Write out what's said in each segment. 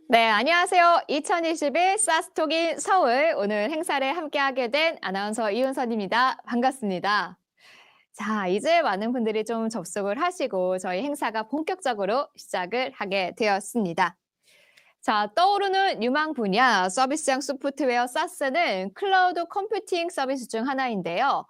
네, 안녕하세요. 2021 사스톡인 서울 오늘 행사를 함께하게 된 아나운서 이은선입니다. 반갑습니다. 자, 이제 많은 분들이 좀 접속을 하시고 저희 행사가 본격적으로 시작을 하게 되었습니다. 자, 떠오르는 유망 분야 서비스형 소프트웨어 사스는 클라우드 컴퓨팅 서비스 중 하나인데요.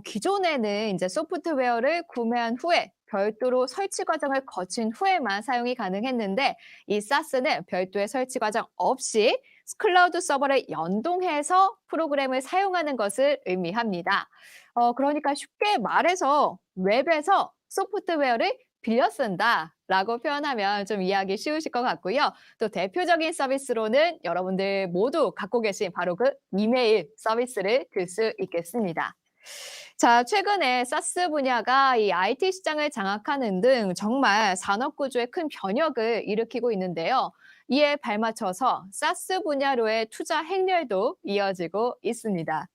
기존에는 이제 소프트웨어를 구매한 후에 별도로 설치 과정을 거친 후에만 사용이 가능했는데 이 사스는 별도의 설치 과정 없이 클라우드 서버를 연동해서 프로그램을 사용하는 것을 의미합니다. 그러니까 쉽게 말해서 웹에서 소프트웨어를 빌려 쓴다라고 표현하면 좀 이해하기 쉬우실 것 같고요. 또 대표적인 서비스로는 여러분들 모두 갖고 계신 바로 그 이메일 서비스를 들 수 있겠습니다. 자, 최근에 사스 분야가 이 IT 시장을 장악하는 등 정말 산업 구조에 큰 변혁을 일으키고 있는데요. 이에 발맞춰서 사스 분야로의 투자 행렬도 이어지고 있습니다.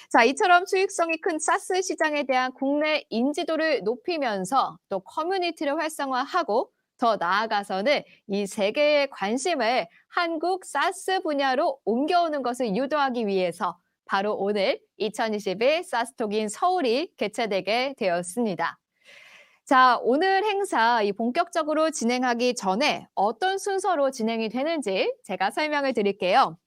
자, 이처럼 수익성이 큰 사스 시장에 대한 국내 인지도를 높이면서 또 커뮤니티를 활성화하고 더 나아가서는 이 세계의 관심을 한국 사스 분야로 옮겨오는 것을 유도하기 위해서 바로 오늘 2021 사스톡인 서울이 개최되게 되었습니다. 자, 오늘 행사 본격적으로 진행하기 전에 어떤 순서로 진행이 되는지 제가 설명을 드릴게요.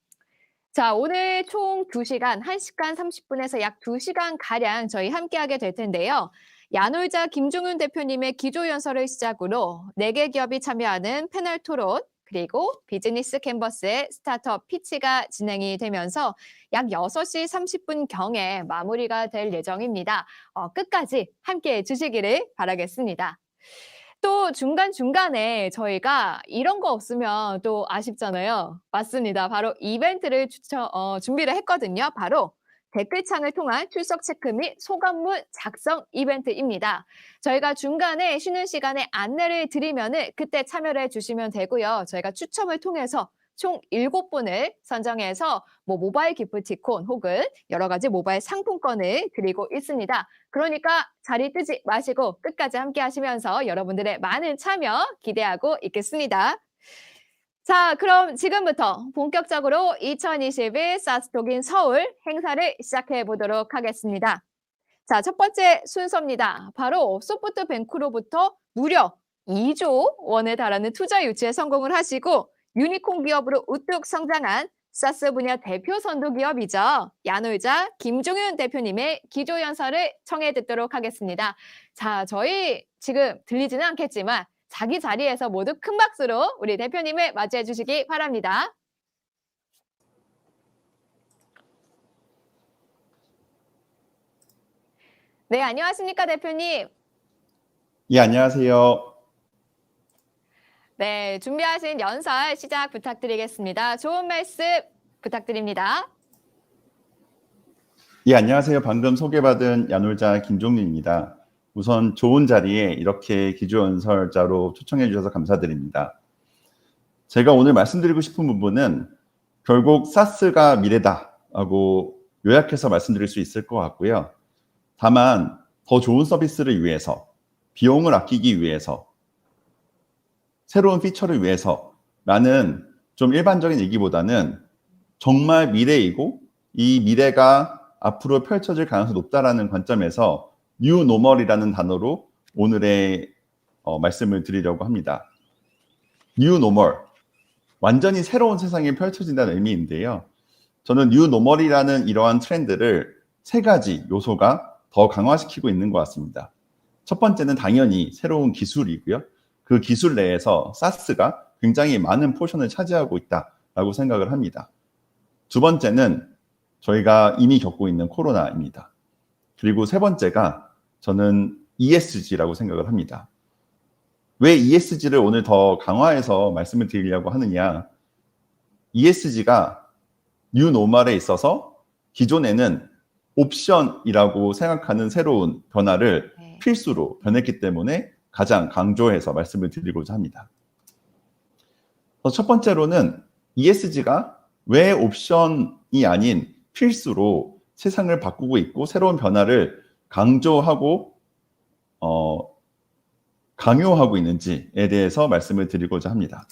자, 오늘 총 2시간, 1시간 30분에서 약 2시간가량 저희 함께하게 될 텐데요. 야놀자 김종윤 대표님의 기조연설을 시작으로 4개 기업이 참여하는 패널 토론, 그리고 비즈니스 캔버스의 스타트업 피치가 진행이 되면서 약 6시 30분경에 마무리가 될 예정입니다. 끝까지 함께해 주시기를 바라겠습니다. 또 중간중간에 저희가 이런 거 없으면 또 아쉽잖아요. 맞습니다. 바로 이벤트를 준비를 했거든요. 바로 댓글창을 통한 출석 체크 및 소감문 작성 이벤트입니다. 저희가 중간에 쉬는 시간에 안내를 드리면은 그때 참여를 해주시면 되고요. 저희가 추첨을 통해서 총 7분을 선정해서 모바일 기프티콘 혹은 여러 가지 모바일 상품권을 드리고 있습니다. 그러니까 자리 뜨지 마시고 끝까지 함께 하시면서 여러분들의 많은 참여 기대하고 있겠습니다. 자, 그럼 지금부터 본격적으로 2021 사스톡인 서울 행사를 시작해 보도록 하겠습니다. 자, 첫 번째 순서입니다. 바로 소프트뱅크로부터 무려 2조 원에 달하는 투자 유치에 성공을 하시고 유니콘 기업으로 우뚝 성장한 사스 분야 대표 선도 기업이죠. 야놀자 김종윤 대표님의 기조연설을 청해 듣도록 하겠습니다. 자, 저희 지금 들리지는 않겠지만 자기 자리에서 모두 큰 박수로 우리 대표님을 맞이해 주시기 바랍니다. 네, 안녕하십니까, 대표님. 예, 안녕하세요. 네, 준비하신 연설 시작 부탁드리겠습니다. 좋은 말씀 부탁드립니다. 예, 안녕하세요. 방금 소개받은 야놀자 김종민입니다. 우선 좋은 자리에 이렇게 기조연설자로 초청해 주셔서 감사드립니다. 제가 오늘 말씀드리고 싶은 부분은 결국 사스가 미래다라고 요약해서 말씀드릴 수 있을 것 같고요. 다만 더 좋은 서비스를 위해서, 비용을 아끼기 위해서, 새로운 피처를 위해서라는 좀 일반적인 얘기보다는 정말 미래이고 이 미래가 앞으로 펼쳐질 가능성이 높다라는 관점에서 뉴 노멀이라는 단어로 오늘의 말씀을 드리려고 합니다. 뉴 노멀, 완전히 새로운 세상이 펼쳐진다는 의미인데요. 저는 뉴 노멀이라는 이러한 트렌드를 3가지 요소가 더 강화시키고 있는 것 같습니다. 첫 번째는 당연히 새로운 기술이고요. 그 기술 내에서 사스가 굉장히 많은 포션을 차지하고 있다라고 생각을 합니다. 두 번째는 저희가 이미 겪고 있는 코로나입니다. 그리고 세 번째가 저는 ESG라고 생각을 합니다. 왜 ESG를 오늘 더 강화해서 말씀을 드리려고 하느냐. ESG가 뉴 노멀에 있어서 기존에는 옵션이라고 생각하는 새로운 변화를 필수로 변했기 때문에 가장 강조해서 말씀을 드리고자 합니다. 첫 번째로는 ESG가 왜 옵션이 아닌 필수로 세상을 바꾸고 있고 새로운 변화를 강조하고 강요하고 있는지에 대해서 말씀을 드리고자 합니다.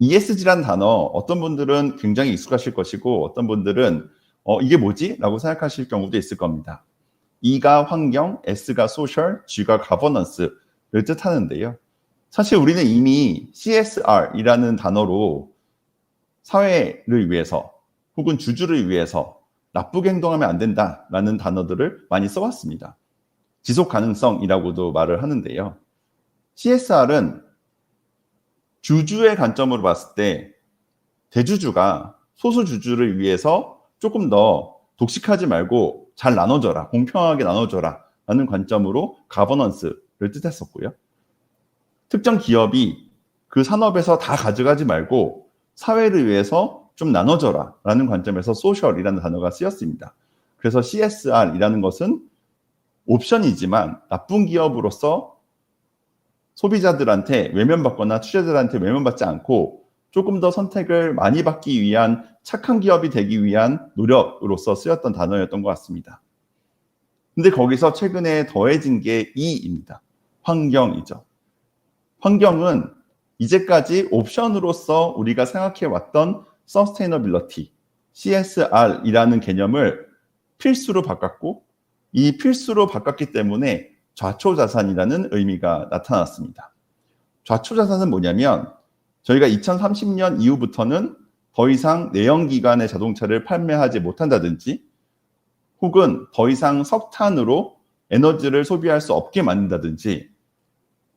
ESG라는 단어 어떤 분들은 굉장히 익숙하실 것이고 어떤 분들은 이게 뭐지? 라고 생각하실 경우도 있을 겁니다. E가 환경, S가 소셜, G가 가버넌스를 뜻하는데요. 사실 우리는 이미 CSR이라는 단어로 사회를 위해서 혹은 주주를 위해서 나쁘게 행동하면 안 된다라는 단어들을 많이 써왔습니다. 지속 가능성이라고도 말을 하는데요. CSR은 주주의 관점으로 봤을 때 대주주가 소수 주주를 위해서 조금 더 독식하지 말고 잘 나눠줘라, 공평하게 나눠줘라 라는 관점으로 가버넌스를 뜻했었고요. 특정 기업이 그 산업에서 다 가져가지 말고 사회를 위해서 좀 나눠줘라 라는 관점에서 소셜이라는 단어가 쓰였습니다. 그래서 CSR이라는 것은 옵션이지만 나쁜 기업으로서 소비자들한테 외면받거나 투자자들한테 외면받지 않고 조금 더 선택을 많이 받기 위한 착한 기업이 되기 위한 노력으로서 쓰였던 단어였던 것 같습니다. 근데 거기서 최근에 더해진 게 E입니다. 환경이죠. 환경은 이제까지 옵션으로서 우리가 생각해왔던 서스테이너빌리티, CSR이라는 개념을 필수로 바꿨고 이 필수로 바꿨기 때문에 좌초자산이라는 의미가 나타났습니다. 좌초자산은 뭐냐면 저희가 2030년 이후부터는 더 이상 내연기관의 자동차를 판매하지 못한다든지 혹은 더 이상 석탄으로 에너지를 소비할 수 없게 만든다든지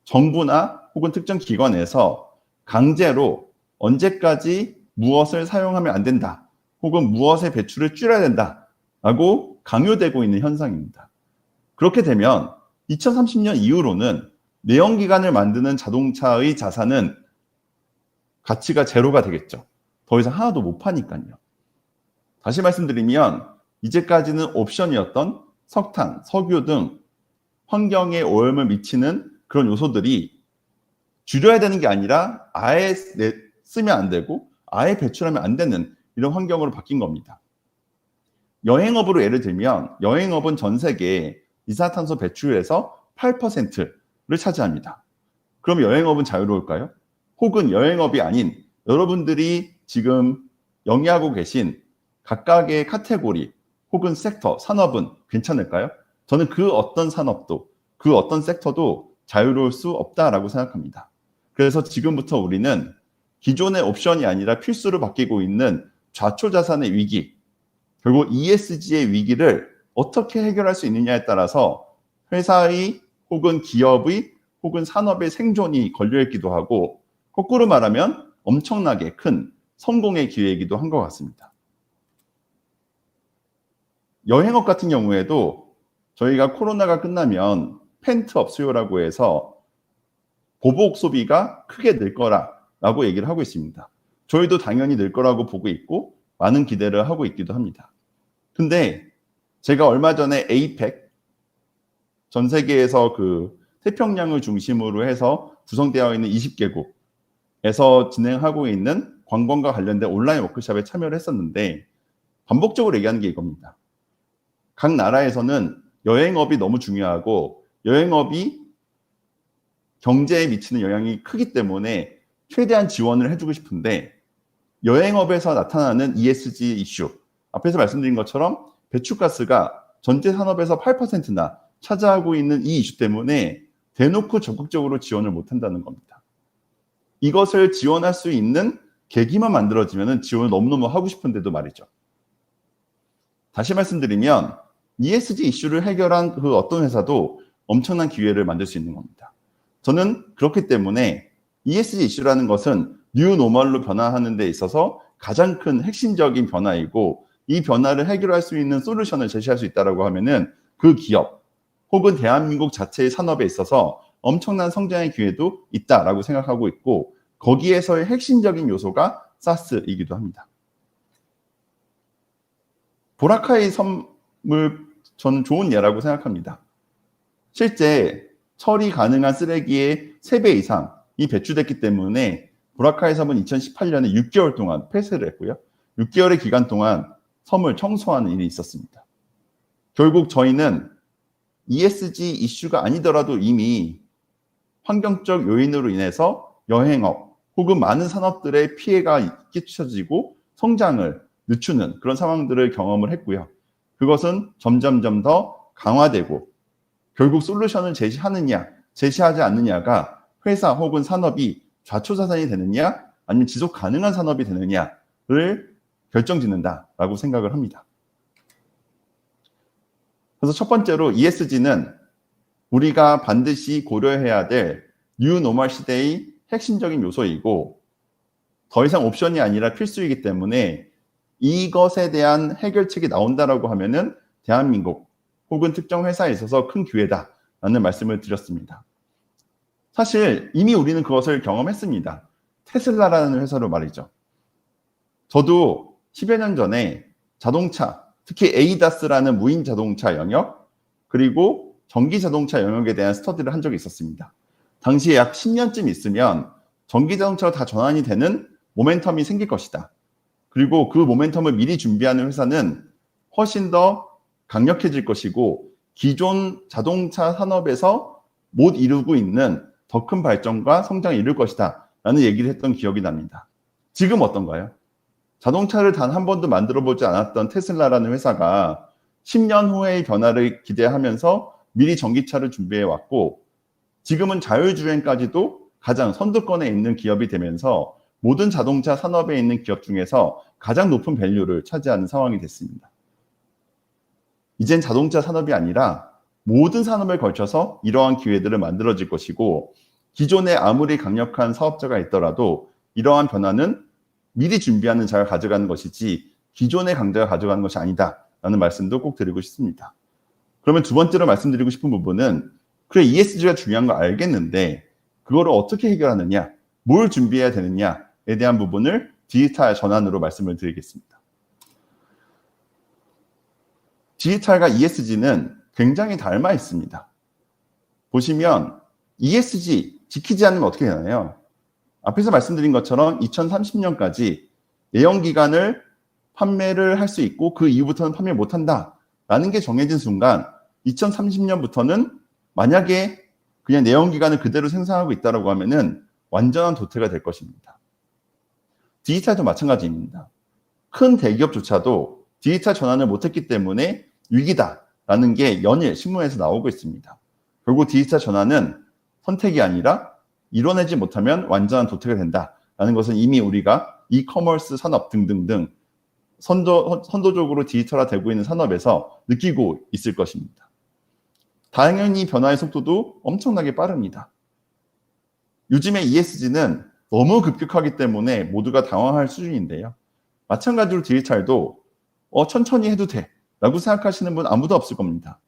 정부나 혹은 특정 기관에서 강제로 언제까지 무엇을 사용하면 안 된다 혹은 무엇의 배출을 줄여야 된다라고 강요되고 있는 현상입니다. 그렇게 되면 2030년 이후로는 내연기관을 만드는 자동차의 자산은 가치가 제로가 되겠죠. 더 이상 하나도 못 파니까요. 다시 말씀드리면 이제까지는 옵션이었던 석탄, 석유 등 환경에 오염을 미치는 그런 요소들이 줄여야 되는 게 아니라 아예 쓰면 안 되고 아예 배출하면 안 되는 이런 환경으로 바뀐 겁니다. 여행업으로 예를 들면 여행업은 전 세계에 이산화탄소 배출에서 8%를 차지합니다. 그럼 여행업은 자유로울까요? 혹은 여행업이 아닌 여러분들이 지금 영위하고 계신 각각의 카테고리 혹은 섹터, 산업은 괜찮을까요? 저는 그 어떤 산업도 그 어떤 섹터도 자유로울 수 없다라고 생각합니다. 그래서 지금부터 우리는 기존의 옵션이 아니라 필수로 바뀌고 있는 좌초자산의 위기, 결국 ESG의 위기를 어떻게 해결할 수 있느냐에 따라서 회사의 혹은 기업의 혹은 산업의 생존이 걸려있기도 하고 거꾸로 말하면 엄청나게 큰 성공의 기회이기도 한 것 같습니다. 여행업 같은 경우에도 저희가 코로나가 끝나면 펜트업 수요라고 해서 보복 소비가 크게 늘 거라고 얘기를 하고 있습니다. 저희도 당연히 늘 거라고 보고 있고 많은 기대를 하고 있기도 합니다. 근데 제가 얼마 전에 APEC 전 세계에서 그 태평양을 중심으로 해서 구성되어 있는 20개국에서 진행하고 있는 관광과 관련된 온라인 워크숍에 참여를 했었는데 반복적으로 얘기하는 게 이겁니다. 각 나라에서는 여행업이 너무 중요하고 여행업이 경제에 미치는 영향이 크기 때문에 최대한 지원을 해주고 싶은데 여행업에서 나타나는 ESG 이슈, 앞에서 말씀드린 것처럼 배출가스가 전체 산업에서 8%나 차지하고 있는 이 이슈 때문에 대놓고 적극적으로 지원을 못한다는 겁니다. 이것을 지원할 수 있는 계기만 만들어지면 지원을 너무너무 하고 싶은데도 말이죠. 다시 말씀드리면 ESG 이슈를 해결한 그 어떤 회사도 엄청난 기회를 만들 수 있는 겁니다. 저는 그렇기 때문에 ESG 이슈라는 것은 뉴 노멀로 변화하는 데 있어서 가장 큰 핵심적인 변화이고 이 변화를 해결할 수 있는 솔루션을 제시할 수 있다고 하면은 그 기업 혹은 대한민국 자체의 산업에 있어서 엄청난 성장의 기회도 있다라고 생각하고 있고 거기에서의 핵심적인 요소가 사스이기도 합니다. 보라카이 섬을 저는 좋은 예라고 생각합니다. 실제 처리 가능한 쓰레기의 3배 이상이 배출됐기 때문에 보라카이 섬은 2018년에 6개월 동안 폐쇄를 했고요. 6개월의 기간 동안 섬을 청소하는 일이 있었습니다. 결국 저희는 ESG 이슈가 아니더라도 이미 환경적 요인으로 인해서 여행업 혹은 많은 산업들의 피해가 끼쳐지고 성장을 늦추는 그런 상황들을 경험을 했고요. 그것은 점점점 더 강화되고 결국 솔루션을 제시하지 않느냐가 회사 혹은 산업이 좌초자산이 되느냐 아니면 지속 가능한 산업이 되느냐를 결정짓는다라고 생각을 합니다. 그래서 첫 번째로 ESG는 우리가 반드시 고려해야 될 뉴 노멀 시대의 핵심적인 요소이고 더 이상 옵션이 아니라 필수이기 때문에 이것에 대한 해결책이 나온다라고 하면은 대한민국 혹은 특정 회사에 있어서 큰 기회다라는 말씀을 드렸습니다. 사실 이미 우리는 그것을 경험했습니다. 테슬라라는 회사로 말이죠. 저도 10여 년 전에 자동차, 특히 ADAS라는 무인 자동차 영역, 그리고 전기 자동차 영역에 대한 스터디를 한 적이 있었습니다. 당시에 약 10년쯤 있으면 전기 자동차로 다 전환이 되는 모멘텀이 생길 것이다. 그리고 그 모멘텀을 미리 준비하는 회사는 훨씬 더 강력해질 것이고 기존 자동차 산업에서 못 이루고 있는 더 큰 발전과 성장을 이룰 것이다 라는 얘기를 했던 기억이 납니다. 지금 어떤가요? 자동차를 단 한 번도 만들어 보지 않았던 테슬라라는 회사가 10년 후의 변화를 기대하면서 미리 전기차를 준비해 왔고 지금은 자율주행까지도 가장 선두권에 있는 기업이 되면서 모든 자동차 산업에 있는 기업 중에서 가장 높은 밸류를 차지하는 상황이 됐습니다. 이젠 자동차 산업이 아니라 모든 산업에 걸쳐서 이러한 기회들을 만들어질 것이고 기존에 아무리 강력한 사업자가 있더라도 이러한 변화는 미리 준비하는 자가 가져가는 것이지 기존의 강자가 가져가는 것이 아니다라는 말씀도 꼭 드리고 싶습니다. 그러면 두 번째로 말씀드리고 싶은 부분은 그래 ESG가 중요한 거 알겠는데 그거를 어떻게 해결하느냐, 뭘 준비해야 되느냐에 대한 부분을 디지털 전환으로 말씀을 드리겠습니다. 디지털과 ESG는 굉장히 닮아 있습니다. 보시면 ESG 지키지 않으면 어떻게 되나요? 앞에서 말씀드린 것처럼 2030년까지 내연기관을 판매를 할 수 있고 그 이후부터는 판매 못한다라는 게 정해진 순간 2030년부터는 만약에 그냥 내연기관을 그대로 생산하고 있다고 하면은 완전한 도태가 될 것입니다. 디지털도 마찬가지입니다. 큰 대기업조차도 디지털 전환을 못했기 때문에 위기다라는 게 연일 신문에서 나오고 있습니다. 결국 디지털 전환은 선택이 아니라 이뤄내지 못하면 완전한 도태가 된다라는 것은 이미 우리가 이커머스 산업 등등등 선도적으로 디지털화되고 있는 산업에서 느끼고 있을 것입니다. 당연히 변화의 속도도 엄청나게 빠릅니다. 요즘에 ESG는 너무 급격하기 때문에 모두가 당황할 수준인데요. 마찬가지로 디지털도 천천히 해도 돼 라고 생각하시는 분 아무도 없을 겁니다.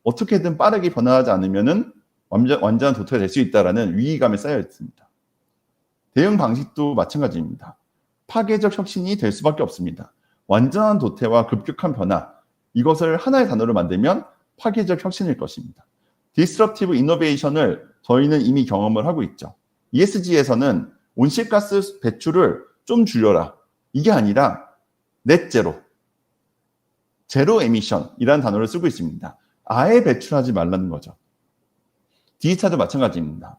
어떻게든 빠르게 변화하지 않으면은 완전한 도태가 될 수 있다는 위기감에 쌓여 있습니다. 대응 방식도 마찬가지입니다. 파괴적 혁신이 될 수밖에 없습니다. 완전한 도태와 급격한 변화, 이것을 하나의 단어로 만들면 파괴적 혁신일 것입니다. 디스럽티브 이노베이션을 저희는 이미 경험을 하고 있죠. ESG에서는 온실가스 배출을 좀 줄여라. 이게 아니라 넷제로, 제로 에미션이라는 단어를 쓰고 있습니다. 아예 배출하지 말라는 거죠. 디지털도 마찬가지입니다.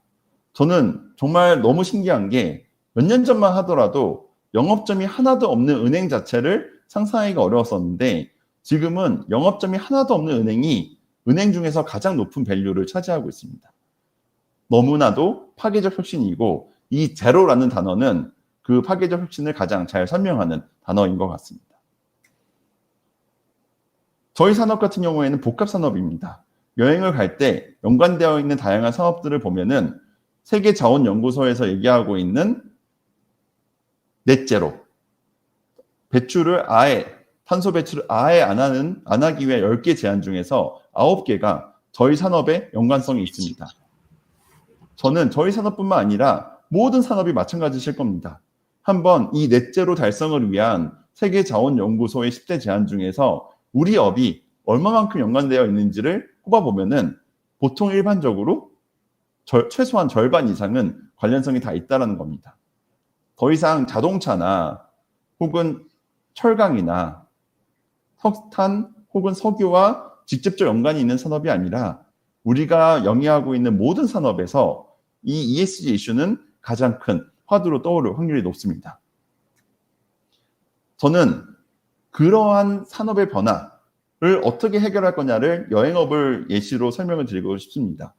저는 정말 너무 신기한 게 몇 년 전만 하더라도 영업점이 하나도 없는 은행 자체를 상상하기가 어려웠었는데 지금은 영업점이 하나도 없는 은행이 은행 중에서 가장 높은 밸류를 차지하고 있습니다. 너무나도 파괴적 혁신이고 이 제로라는 단어는 그 파괴적 혁신을 가장 잘 설명하는 단어인 것 같습니다. 저희 산업 같은 경우에는 복합산업입니다. 여행을 갈 때 연관되어 있는 다양한 산업들을 보면은 세계자원연구소에서 얘기하고 있는 넷제로, 탄소 배출을 아예 안 하기 위해 10개 제안 중에서 9개가 저희 산업에 연관성이 있습니다. 저는 저희 산업뿐만 아니라 모든 산업이 마찬가지실 겁니다. 한번 이 넷제로 달성을 위한 세계자원연구소의 10대 제안 중에서 우리 업이 얼마만큼 연관되어 있는지를 꼽아보면은 보통 일반적으로 최소한 절반 이상은 관련성이 다 있다는 겁니다. 더 이상 자동차나 혹은 철강이나 석탄 혹은 석유와 직접적 연관이 있는 산업이 아니라 우리가 영위하고 있는 모든 산업에서 이 ESG 이슈는 가장 큰 화두로 떠오를 확률이 높습니다. 저는 그러한 산업의 변화를 어떻게 해결할 거냐를 여행업을 예시로 설명을 드리고 싶습니다.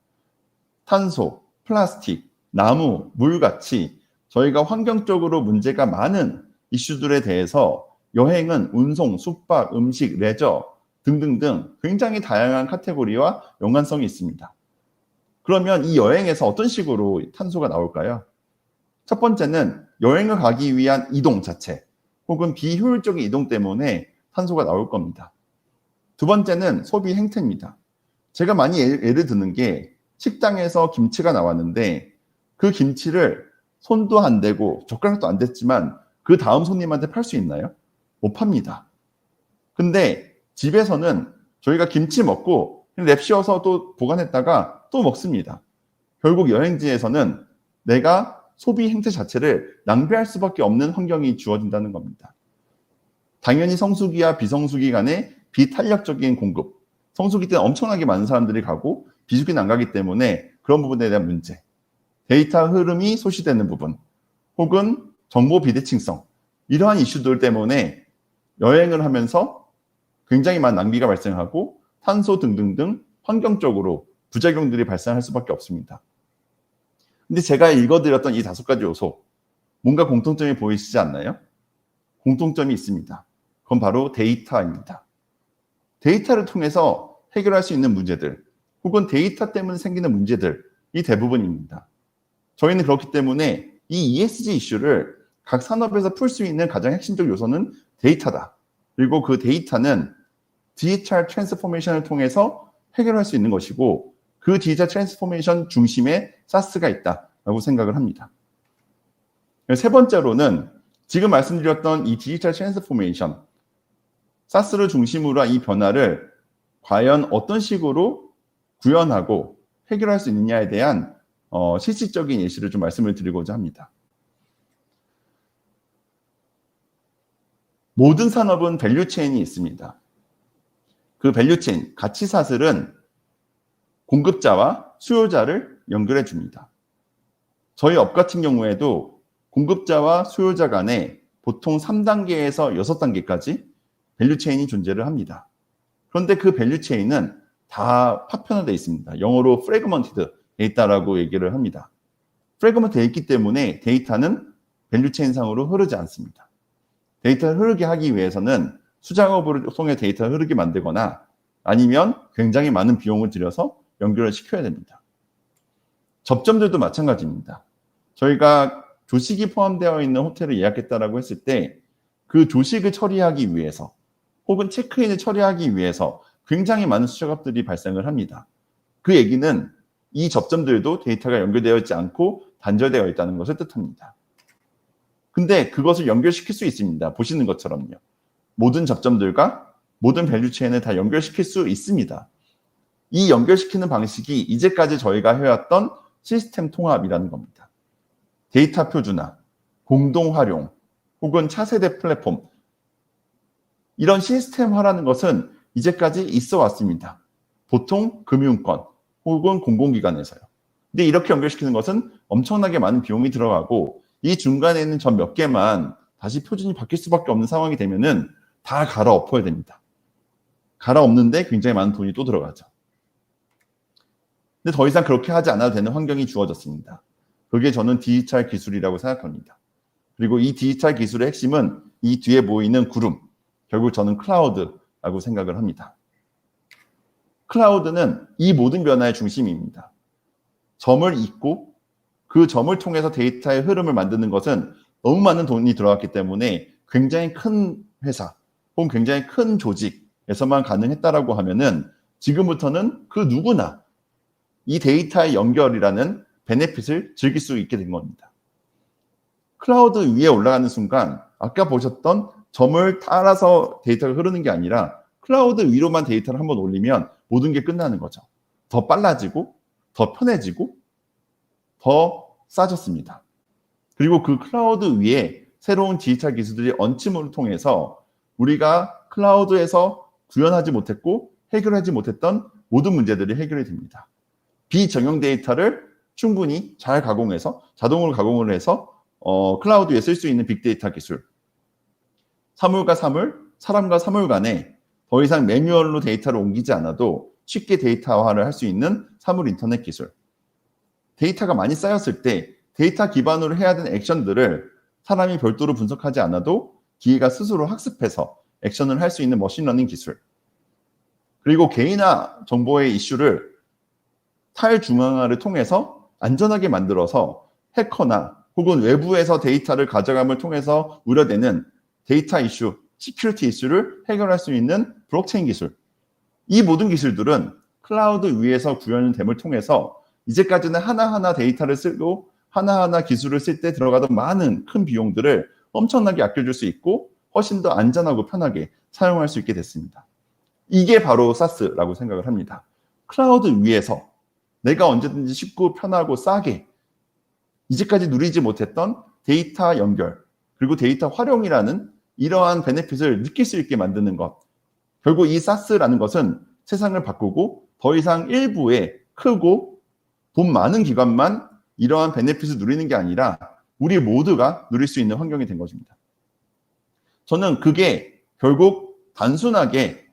탄소, 플라스틱, 나무, 물같이 저희가 환경적으로 문제가 많은 이슈들에 대해서 여행은 운송, 숙박, 음식, 레저 등등등 굉장히 다양한 카테고리와 연관성이 있습니다. 그러면 이 여행에서 어떤 식으로 탄소가 나올까요? 첫 번째는 여행을 가기 위한 이동 자체 혹은 비효율적인 이동 때문에 탄소가 나올 겁니다. 두 번째는 소비 행태입니다. 제가 많이 예를 드는 게 식당에서 김치가 나왔는데 그 김치를 손도 안 대고 젓가락도 안 댔지만 그 다음 손님한테 팔 수 있나요? 못 팝니다. 근데 집에서는 저희가 김치 먹고 랩 씌워서 또 보관했다가 또 먹습니다. 결국 여행지에서는 내가 소비 행태 자체를 낭비할 수밖에 없는 환경이 주어진다는 겁니다. 당연히 성수기와 비성수기 간의 비탄력적인 공급, 성수기 때는 엄청나게 많은 사람들이 가고 비수기는 안 가기 때문에 그런 부분에 대한 문제, 데이터 흐름이 소실되는 부분, 혹은 정보 비대칭성, 이러한 이슈들 때문에 여행을 하면서 굉장히 많은 낭비가 발생하고 탄소 등등등 환경적으로 부작용들이 발생할 수밖에 없습니다. 근데 제가 읽어드렸던 이 5가지 요소, 뭔가 공통점이 보이시지 않나요? 공통점이 있습니다. 그건 바로 데이터입니다. 데이터를 통해서 해결할 수 있는 문제들, 혹은 데이터 때문에 생기는 문제들이 대부분입니다. 저희는 그렇기 때문에 이 ESG 이슈를 각 산업에서 풀 수 있는 가장 핵심적 요소는 데이터다. 그리고 그 데이터는 디지털 트랜스포메이션을 통해서 해결할 수 있는 것이고 그 디지털 트랜스포메이션 중심에 SaaS가 있다라고 생각을 합니다. 세 번째로는 지금 말씀드렸던 이 디지털 트랜스포메이션, SaaS를 중심으로 한 이 변화를 과연 어떤 식으로 구현하고 해결할 수 있느냐에 대한 실질적인 예시를 좀 말씀을 드리고자 합니다. 모든 산업은 밸류체인이 있습니다. 그 밸류체인, 가치사슬은 공급자와 수요자를 연결해 줍니다. 저희 업 같은 경우에도 공급자와 수요자 간에 보통 3단계에서 6단계까지 밸류체인이 존재를 합니다. 그런데 그 밸류체인은 다 파편화되어 있습니다. 영어로 fragmented 돼 있다라고 얘기를 합니다. 프래그먼트 되어 있기 때문에 데이터는 밸류체인상으로 흐르지 않습니다. 데이터를 흐르게 하기 위해서는 수작업을 통해 데이터를 흐르게 만들거나 아니면 굉장히 많은 비용을 들여서 연결을 시켜야 됩니다. 접점들도 마찬가지입니다. 저희가 조식이 포함되어 있는 호텔을 예약했다라고 했을 때 그 조식을 처리하기 위해서 혹은 체크인을 처리하기 위해서 굉장히 많은 수작업들이 발생을 합니다. 그 얘기는 이 접점들도 데이터가 연결되어 있지 않고 단절되어 있다는 것을 뜻합니다. 근데 그것을 연결시킬 수 있습니다. 보시는 것처럼요. 모든 접점들과 모든 밸류체인을 다 연결시킬 수 있습니다. 이 연결시키는 방식이 이제까지 저희가 해왔던 시스템 통합이라는 겁니다. 데이터 표준화, 공동 활용, 혹은 차세대 플랫폼, 이런 시스템화라는 것은 이제까지 있어 왔습니다. 보통 금융권 혹은 공공기관에서요. 근데 이렇게 연결시키는 것은 엄청나게 많은 비용이 들어가고 이 중간에 있는 점 몇 개만 다시 표준이 바뀔 수밖에 없는 상황이 되면은 다 갈아엎어야 됩니다. 갈아엎는데 굉장히 많은 돈이 또 들어가죠. 근데 더 이상 그렇게 하지 않아도 되는 환경이 주어졌습니다. 그게 저는 디지털 기술이라고 생각합니다. 그리고 이 디지털 기술의 핵심은 이 뒤에 보이는 구름, 결국 저는 클라우드라고 생각을 합니다. 클라우드는 이 모든 변화의 중심입니다. 점을 잇고 그 점을 통해서 데이터의 흐름을 만드는 것은 너무 많은 돈이 들어갔기 때문에 굉장히 큰 회사 혹은 굉장히 큰 조직에서만 가능했다라고 하면은 지금부터는 그 누구나 이 데이터의 연결이라는 베네핏을 즐길 수 있게 된 겁니다. 클라우드 위에 올라가는 순간 아까 보셨던 점을 따라서 데이터가 흐르는 게 아니라 클라우드 위로만 데이터를 한번 올리면 모든 게 끝나는 거죠. 더 빨라지고 더 편해지고 더 싸졌습니다. 그리고 그 클라우드 위에 새로운 디지털 기술들이 얹힘을 통해서 우리가 클라우드에서 구현하지 못했고 해결하지 못했던 모든 문제들이 해결이 됩니다. 비정형 데이터를 충분히 잘 가공해서 자동으로 가공을 해서 클라우드에 쓸 수 있는 빅데이터 기술, 사물과 사물, 사람과 사물 간에 더 이상 매뉴얼로 데이터를 옮기지 않아도 쉽게 데이터화를 할 수 있는 사물 인터넷 기술. 데이터가 많이 쌓였을 때 데이터 기반으로 해야 되는 액션들을 사람이 별도로 분석하지 않아도 기계가 스스로 학습해서 액션을 할 수 있는 머신러닝 기술. 그리고 개인화 정보의 이슈를 탈중앙화를 통해서 안전하게 만들어서 해커나 혹은 외부에서 데이터를 가져감을 통해서 우려되는 데이터 이슈, 시큐리티 이슈를 해결할 수 있는 블록체인 기술. 이 모든 기술들은 클라우드 위에서 구현됨을 통해서 이제까지는 하나하나 데이터를 쓰고 하나하나 기술을 쓸 때 들어가던 많은 큰 비용들을 엄청나게 아껴줄 수 있고 훨씬 더 안전하고 편하게 사용할 수 있게 됐습니다. 이게 바로 SaaS라고 생각을 합니다. 클라우드 위에서 내가 언제든지 쉽고 편하고 싸게 이제까지 누리지 못했던 데이터 연결 그리고 데이터 활용이라는 이러한 베네핏을 느낄 수 있게 만드는 것. 결국 이 SaaS라는 것은 세상을 바꾸고 더 이상 일부의 크고 돈 많은 기관만 이러한 베네핏을 누리는 게 아니라 우리 모두가 누릴 수 있는 환경이 된 것입니다. 저는 그게 결국 단순하게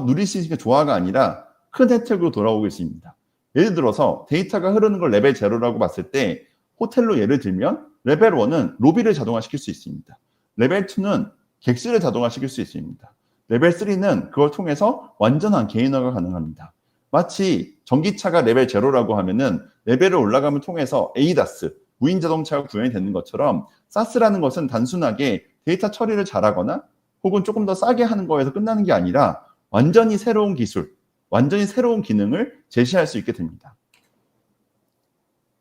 누릴 수 있으니까 좋아가 아니라 큰 혜택으로 돌아오고 있습니다. 예를 들어서 데이터가 흐르는 걸 레벨 0라고 봤을 때 호텔로 예를 들면 레벨 1은 로비를 자동화시킬 수 있습니다. 레벨 2는 객실을 자동화시킬 수 있습니다. 레벨 3는 그걸 통해서 완전한 개인화가 가능합니다. 마치 전기차가 레벨 0라고 하면은 레벨을 올라감을 통해서 ADAS, 무인 자동차가 구현이 되는 것처럼 SaaS라는 것은 단순하게 데이터 처리를 잘하거나 혹은 조금 더 싸게 하는 거에서 끝나는 게 아니라 완전히 새로운 기술, 완전히 새로운 기능을 제시할 수 있게 됩니다.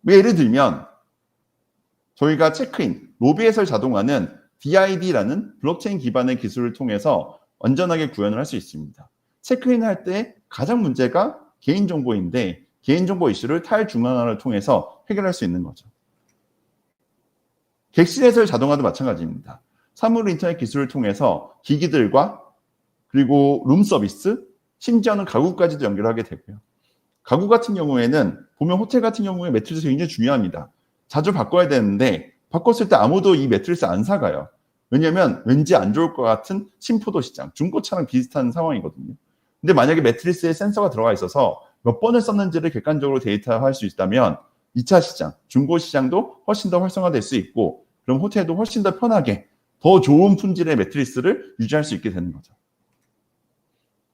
예를 들면 저희가 체크인, 로비에서 자동화는 DID라는 블록체인 기반의 기술을 통해서 안전하게 구현을 할 수 있습니다. 체크인 할 때 가장 문제가 개인정보인데 개인정보 이슈를 탈중앙화를 통해서 해결할 수 있는 거죠. 객실에서의 자동화도 마찬가지입니다. 사물 인터넷 기술을 통해서 기기들과 그리고 룸 서비스, 심지어는 가구까지도 연결하게 되고요. 가구 같은 경우에는 보면 호텔 같은 경우에 매트리스 굉장히 중요합니다. 자주 바꿔야 되는데 바꿨을 때 아무도 이 매트리스 안 사가요. 왜냐하면 왠지 안 좋을 것 같은 침포도 시장, 중고차랑 비슷한 상황이거든요. 근데 만약에 매트리스에 센서가 들어가 있어서 몇 번을 썼는지를 객관적으로 데이터화할 수 있다면 2차 시장, 중고 시장도 훨씬 더 활성화될 수 있고 그럼 호텔도 훨씬 더 편하게 더 좋은 품질의 매트리스를 유지할 수 있게 되는 거죠.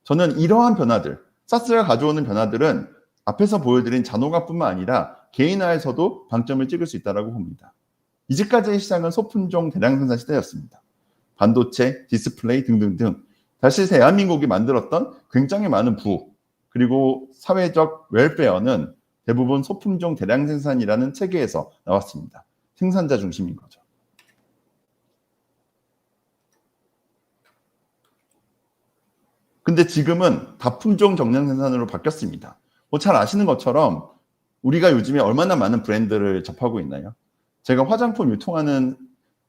저는 이러한 변화들, SaaS가 가져오는 변화들은 앞에서 보여드린 자동화뿐만 아니라 개인화에서도 방점을 찍을 수 있다고 봅니다. 이제까지의 시장은 소품종 대량 생산 시대였습니다. 반도체, 디스플레이 등등등 사실 대한민국이 만들었던 굉장히 많은 부호 그리고 사회적 웰페어는 대부분 소품종 대량 생산이라는 체계에서 나왔습니다. 생산자 중심인 거죠. 근데 지금은 다품종 정량 생산으로 바뀌었습니다. 잘 아시는 것처럼 우리가 요즘에 얼마나 많은 브랜드를 접하고 있나요? 제가 화장품 유통하는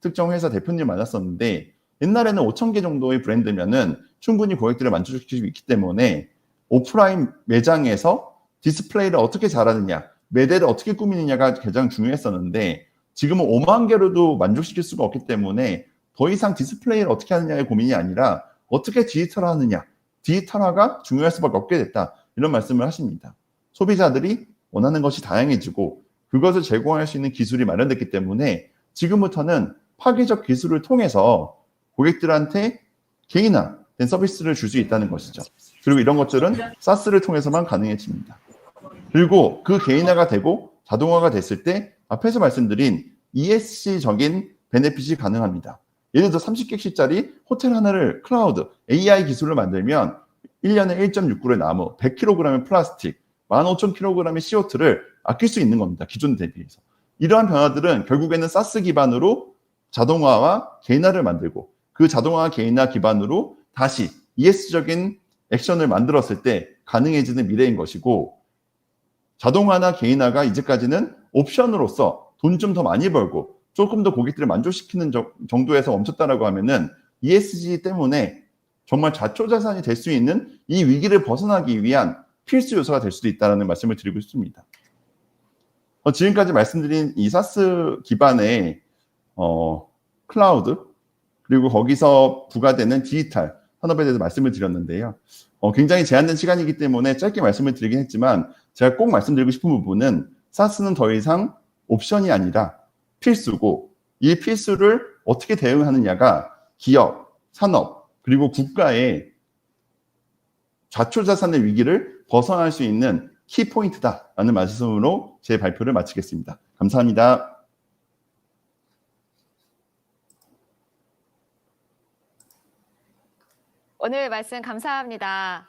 특정 회사 대표님 만났었는데 옛날에는 5,000개 정도의 브랜드면은 충분히 고객들을 만족시킬 수 있기 때문에 오프라인 매장에서 디스플레이를 어떻게 잘하느냐, 매대를 어떻게 꾸미느냐가 가장 중요했었는데 지금은 5만 개로도 만족시킬 수가 없기 때문에 더 이상 디스플레이를 어떻게 하느냐의 고민이 아니라 어떻게 디지털화하느냐, 디지털화가 중요할 수밖에 없게 됐다. 이런 말씀을 하십니다. 소비자들이 원하는 것이 다양해지고 그것을 제공할 수 있는 기술이 마련됐기 때문에 지금부터는 파괴적 기술을 통해서 고객들한테 개인화된 서비스를 줄 수 있다는 것이죠. 그리고 이런 것들은 SaaS를 통해서만 가능해집니다. 그리고 그 개인화가 되고 자동화가 됐을 때 앞에서 말씀드린 ESG적인 베네핏이 가능합니다. 예를 들어 30객실짜리 호텔 하나를 클라우드, AI 기술로 만들면 1년에 1.6kg의 나무, 100kg의 플라스틱, 15,000kg의 CO2를 아낄 수 있는 겁니다. 기존 대비해서. 이러한 변화들은 결국에는 SaaS 기반으로 자동화와 개인화를 만들고 그 자동화와 개인화 기반으로 다시 ESG적인 액션을 만들었을 때 가능해지는 미래인 것이고 자동화나 개인화가 이제까지는 옵션으로서 돈 좀 더 많이 벌고 조금 더 고객들을 만족시키는 정도에서 멈췄다라고 하면은 ESG 때문에 정말 자초자산이 될 수 있는 이 위기를 벗어나기 위한 필수 요소가 될 수도 있다는 말씀을 드리고 싶습니다. 지금까지 말씀드린 이 SaaS 기반의 클라우드, 그리고 거기서 부과되는 디지털 산업에 대해서 말씀을 드렸는데요. 굉장히 제한된 시간이기 때문에 짧게 말씀을 드리긴 했지만 제가 꼭 말씀드리고 싶은 부분은 SaaS는 더 이상 옵션이 아니라 필수고, 이 필수를 어떻게 대응하느냐가 기업, 산업, 그리고 국가의 좌초자산의 위기를 벗어날 수 있는 키포인트다라는 말씀으로 제 발표를 마치겠습니다. 감사합니다. 오늘 말씀 감사합니다.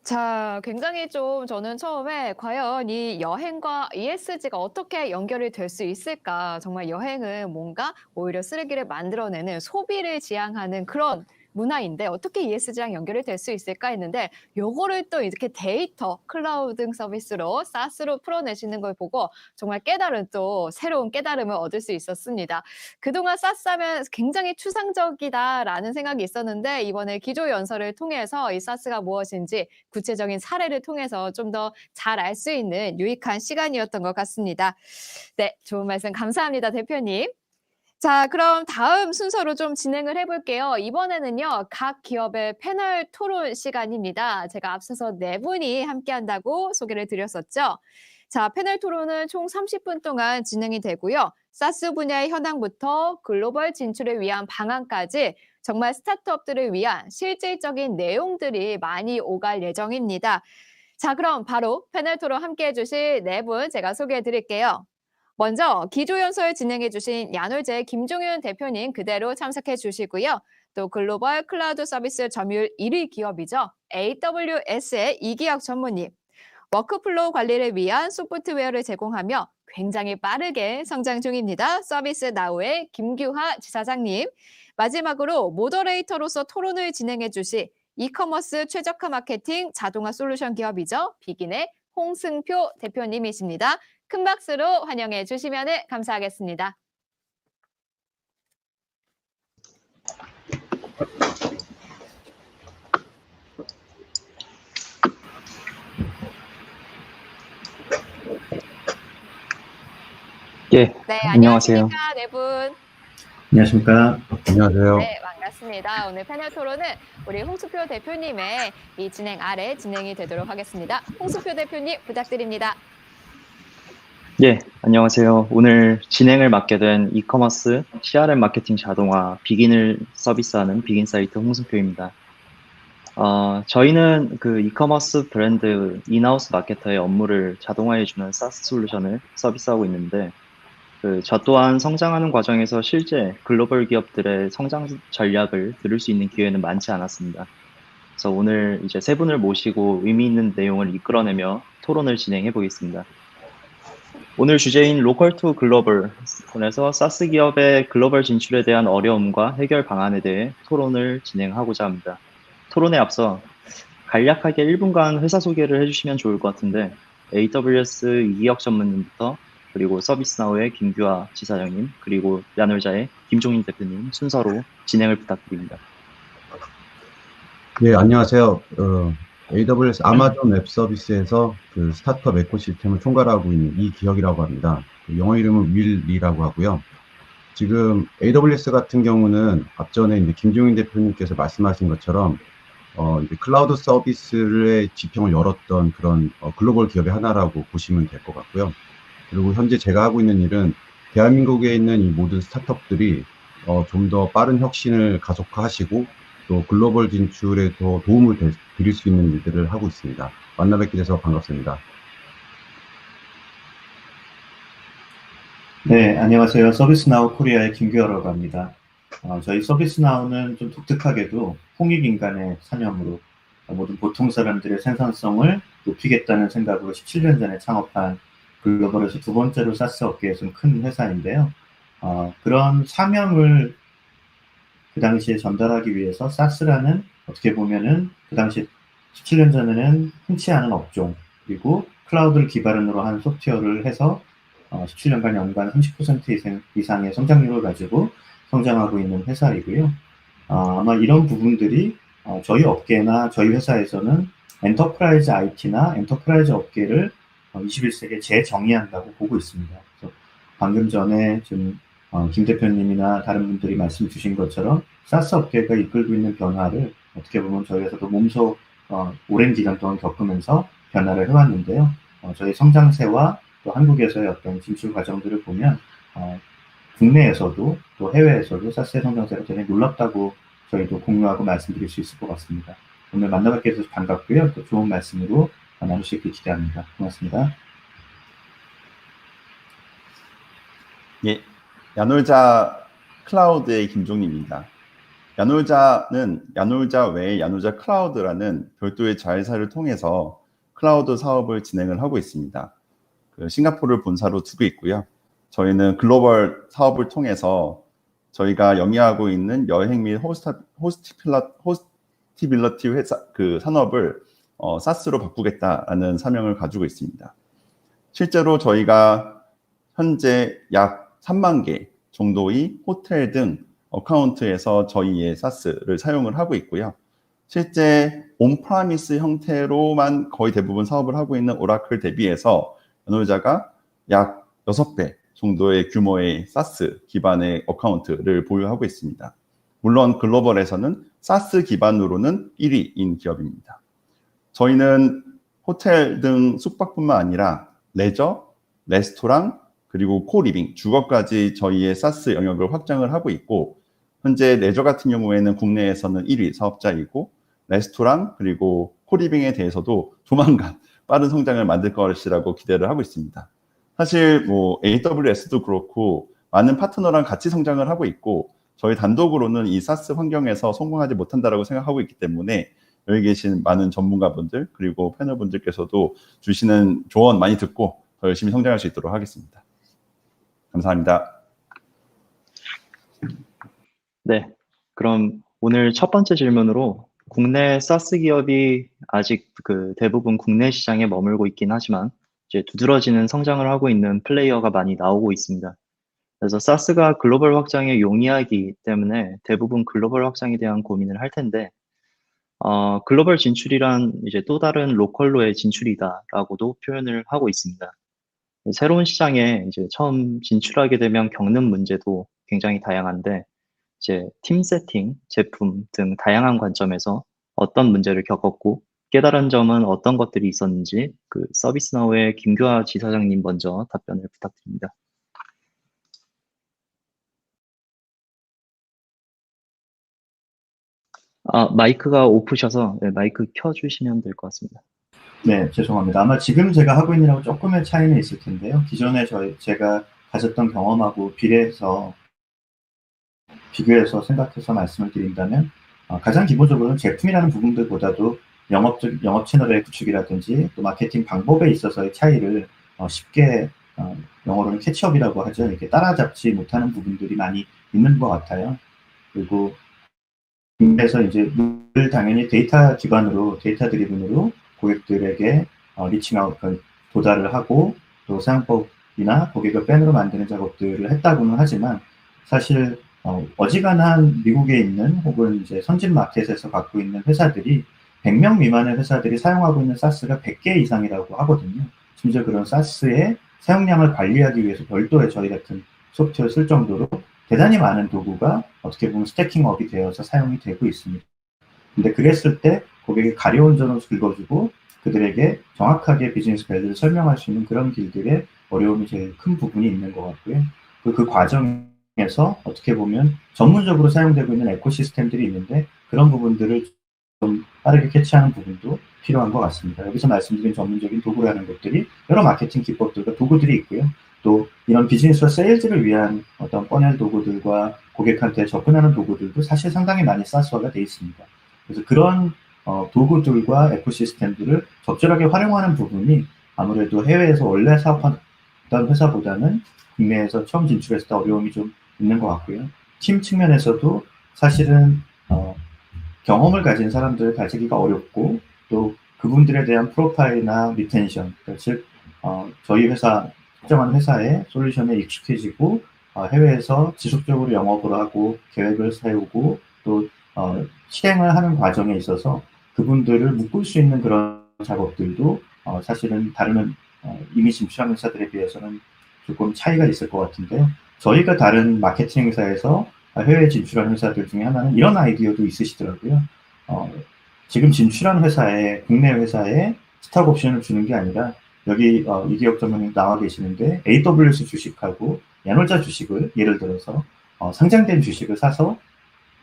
자, 굉장히 좀 저는 처음에 과연 이 여행과 ESG가 어떻게 연결이 될 수 있을까? 정말 여행은 뭔가 오히려 쓰레기를 만들어내는 소비를 지향하는 그런 문화인데 어떻게 ESG랑 연결이 될 수 있을까 했는데 요거를 또 이렇게 데이터, 클라우드 서비스로 SaaS로 풀어내시는 걸 보고 정말 깨달은 또 새로운 깨달음을 얻을 수 있었습니다. 그동안 SaaS 하면 굉장히 추상적이다라는 생각이 있었는데 이번에 기조 연설을 통해서 이 SaaS가 무엇인지 구체적인 사례를 통해서 좀 더 잘 알 수 있는 유익한 시간이었던 것 같습니다. 네, 좋은 말씀 감사합니다, 대표님. 자, 그럼 다음 순서로 좀 진행을 해볼게요. 이번에는요, 각 기업의 패널 토론 시간입니다. 제가 앞서서 4분이 함께한다고 소개를 드렸었죠. 자, 패널 토론은 총 30분 동안 진행이 되고요. 사스 분야의 현황부터 글로벌 진출을 위한 방안까지 정말 스타트업들을 위한 실질적인 내용들이 많이 오갈 예정입니다. 자, 그럼 바로 패널 토론 함께해 주실 4분 제가 소개해 드릴게요. 먼저 기조연설 진행해 주신 야놀제 김종윤 대표님 그대로 참석해 주시고요. 또 글로벌 클라우드 서비스 점유율 1위 기업이죠. AWS의 이기혁 전무님. 워크플로우 관리를 위한 소프트웨어를 제공하며 굉장히 빠르게 성장 중입니다. 서비스나우의 김규하 지사장님. 마지막으로 모더레이터로서 토론을 진행해 주시 이커머스 최적화 마케팅 자동화 솔루션 기업이죠. 비긴의 홍승표 대표님이십니다. 큰 박수로 환영해 주시면 감사하겠습니다. 예, 네, 안녕하세요. 안녕하십니까, 네 분. 안녕하십니까. 안녕하세요. 네, 반갑습니다. 오늘 패널 토론은 우리 홍수표 대표님의 이 진행 아래 진행이 되도록 하겠습니다. 홍수표 대표님 부탁드립니다. 예, 안녕하세요. 오늘 진행을 맡게 된 이커머스 CRM 마케팅 자동화 비긴을 서비스하는 비긴 사이트 홍승표입니다. 저희는 그 이커머스 브랜드 인하우스 마케터의 업무를 자동화해주는 SaaS 솔루션을 서비스하고 있는데, 저 또한 성장하는 과정에서 실제 글로벌 기업들의 성장 전략을 들을 수 있는 기회는 많지 않았습니다. 그래서 오늘 이제 3분을 모시고 의미 있는 내용을 이끌어내며 토론을 진행해 보겠습니다. 오늘 주제인 로컬 투 글로벌에서 사스 기업의 글로벌 진출에 대한 어려움과 해결 방안에 대해 토론을 진행하고자 합니다. 토론에 앞서 간략하게 1분간 회사 소개를 해주시면 좋을 것 같은데, AWS 이기혁 전무님부터, 그리고 서비스나우의 김규하 지사장님, 그리고 야놀자의 김종인 대표님 순서로 진행을 부탁드립니다. 네, 안녕하세요. AWS 아마존 웹 서비스에서 그 스타트업 에코시스템을 총괄하고 있는 이기혁이라고 합니다. 영어 이름은 윌리라고 하고요. 지금 AWS 같은 경우는 앞전에 이제 김종인 대표님께서 말씀하신 것처럼 이제 클라우드 서비스의 지평을 열었던 그런 글로벌 기업의 하나라고 보시면 될 것 같고요. 그리고 현재 제가 하고 있는 일은 대한민국에 있는 이 모든 스타트업들이 좀 더 빠른 혁신을 가속화하시고 또 글로벌 진출에 더 도움을 드릴 수 있는 일들을 하고 있습니다. 만나 뵙게 돼서 반갑습니다. 네, 안녕하세요. 서비스나우 코리아의 김규하라고 합니다. 저희 서비스나우는 좀 독특하게도 홍익인간의 사념으로 모든 보통 사람들의 생산성을 높이겠다는 생각으로 17년 전에 창업한 글로벌에서 2번째로 사스 업계에서는 큰 회사인데요. 그런 사명을 그 당시에 전달하기 위해서 사스라는 어떻게 보면은 그 당시 17년 전에는 흔치 않은 업종, 그리고 클라우드를 기반으로 한 소프트웨어를 해서 17년간 연간 30% 이상의 성장률을 가지고 성장하고 있는 회사이고요. 아마 이런 부분들이 저희 업계나 저희 회사에서는 엔터프라이즈 IT나 엔터프라이즈 업계를 21세기에 재정의한다고 보고 있습니다. 그래서 방금 전에 좀 김 대표님이나 다른 분들이 말씀 주신 것처럼 사스 업계가 이끌고 있는 변화를 어떻게 보면 저희에서도 몸소 오랜 기간 동안 겪으면서 변화를 해왔는데요. 저희 성장세와 또 한국에서의 어떤 진출 과정들을 보면 국내에서도 또 해외에서도 사스의 성장세가 되게 놀랍다고 저희도 공유하고 말씀드릴 수 있을 것 같습니다. 오늘 만나뵙게 해서 반갑고요. 또 좋은 말씀으로 나눌 수 있길 기대합니다. 고맙습니다. 예, 야놀자 클라우드의 김종리입니다. 야놀자 외에 야놀자 클라우드라는 별도의 자회사를 통해서 클라우드 사업을 진행을 하고 있습니다. 싱가포르를 본사로 두고 있고요. 저희는 글로벌 사업을 통해서 저희가 영위하고 있는 여행 및 호스티빌리티 회사 산업을 사스로 바꾸겠다라는 사명을 가지고 있습니다. 실제로 저희가 현재 약 3만 개 정도의 호텔 등 어카운트에서 저희의 사스를 사용을 하고 있고요. 실제 온프라미스 형태로만 거의 대부분 사업을 하고 있는 오라클 대비해서 야놀자가 약 6배 정도의 규모의 사스 기반의 어카운트를 보유하고 있습니다. 물론 글로벌에서는 사스 기반으로는 1위인 기업입니다. 저희는 호텔 등 숙박뿐만 아니라 레저, 레스토랑, 그리고 코리빙, 주거까지 저희의 사스 영역을 확장을 하고 있고, 현재 레저 같은 경우에는 국내에서는 1위 사업자이고, 레스토랑 그리고 코리빙에 대해서도 조만간 빠른 성장을 만들 것이라고 기대를 하고 있습니다. 사실 AWS도 그렇고 많은 파트너랑 같이 성장을 하고 있고, 저희 단독으로는 이 사스 환경에서 성공하지 못한다라고 생각하고 있기 때문에 여기 계신 많은 전문가분들 그리고 패널분들께서도 주시는 조언 많이 듣고 더 열심히 성장할 수 있도록 하겠습니다. 감사합니다. 네, 그럼 오늘 첫 번째 질문으로 국내 사스 기업이 아직 대부분 국내 시장에 머물고 있긴 하지만 이제 두드러지는 성장을 하고 있는 플레이어가 많이 나오고 있습니다. 그래서 사스가 글로벌 확장에 용이하기 때문에 대부분 글로벌 확장에 대한 고민을 할 텐데, 글로벌 진출이란 이제 또 다른 로컬로의 진출이다라고도 표현을 하고 있습니다. 새로운 시장에 이제 처음 진출하게 되면 겪는 문제도 굉장히 다양한데, 이제 팀 세팅, 제품 등 다양한 관점에서 어떤 문제를 겪었고 깨달은 점은 어떤 것들이 있었는지 서비스나우의 김규하 지사장님 먼저 답변을 부탁드립니다. 마이크가 오프셔서 마이크 켜주시면 될 것 같습니다. 네, 죄송합니다. 아마 지금 제가 하고 있는 거하고 조금의 차이는 있을 텐데요. 기존에 제가 가졌던 경험하고 비교해서 생각해서 말씀을 드린다면, 가장 기본적으로는 제품이라는 부분들보다도 영업 채널의 구축이라든지 또 마케팅 방법에 있어서의 차이를 쉽게 영어로는 캐치업이라고 하죠. 이렇게 따라잡지 못하는 부분들이 많이 있는 것 같아요. 그리고 그래서 이제 늘 당연히 데이터 기반으로, 데이터 드리븐으로 고객들에게 리칭아웃, 도달을 하고 또 사용법이나 고객을 팬으로 만드는 작업들을 했다고는 하지만, 사실 어지간한 미국에 있는 혹은 이제 선진 마켓에서 갖고 있는 회사들이 100명 미만의 회사들이 사용하고 있는 사스가 100개 이상이라고 하거든요. 심지어 그런 사스의 사용량을 관리하기 위해서 별도의 저희 같은 소프트웨어를 쓸 정도로 대단히 많은 도구가 어떻게 보면 스태킹업이 되어서 사용이 되고 있습니다. 근데 그랬을 때 고객이 가려운 점을 긁어주고 그들에게 정확하게 비즈니스 밸류를 설명할 수 있는 그런 길들의 어려움이 제일 큰 부분이 있는 것 같고요. 그 과정에서 어떻게 보면 전문적으로 사용되고 있는 에코시스템들이 있는데 그런 부분들을 좀 빠르게 캐치하는 부분도 필요한 것 같습니다. 여기서 말씀드린 전문적인 도구라는 것들이 여러 마케팅 기법들과 도구들이 있고요. 또 이런 비즈니스와 세일즈를 위한 어떤 퍼널 도구들과 고객한테 접근하는 도구들도 사실 상당히 많이 사스화가 되어 있습니다. 그래서 그런 도구들과 에코시스템들을 적절하게 활용하는 부분이 아무래도 해외에서 원래 사업하던 회사보다는 국내에서 처음 진출했을 때 어려움이 좀 있는 것 같고요. 팀 측면에서도 사실은 경험을 가진 사람들을 가지기가 어렵고 또 그분들에 대한 프로파일이나 리텐션, 즉 저희 회사, 특정한 회사의 솔루션에 익숙해지고 해외에서 지속적으로 영업을 하고 계획을 세우고 또 실행을 하는 과정에 있어서 그분들을 묶을 수 있는 그런 작업들도 사실은 다른 이미 진출한 회사들에 비해서는 조금 차이가 있을 것 같은데요. 저희가 다른 마케팅 회사에서 해외에 진출한 회사들 중에 하나는 이런 아이디어도 있으시더라고요. 지금 진출한 회사에, 국내 회사에 스톡 옵션을 주는 게 아니라 여기 이기혁 전문님 나와 계시는데 AWS 주식하고 야놀자 주식을 예를 들어서 상장된 주식을 사서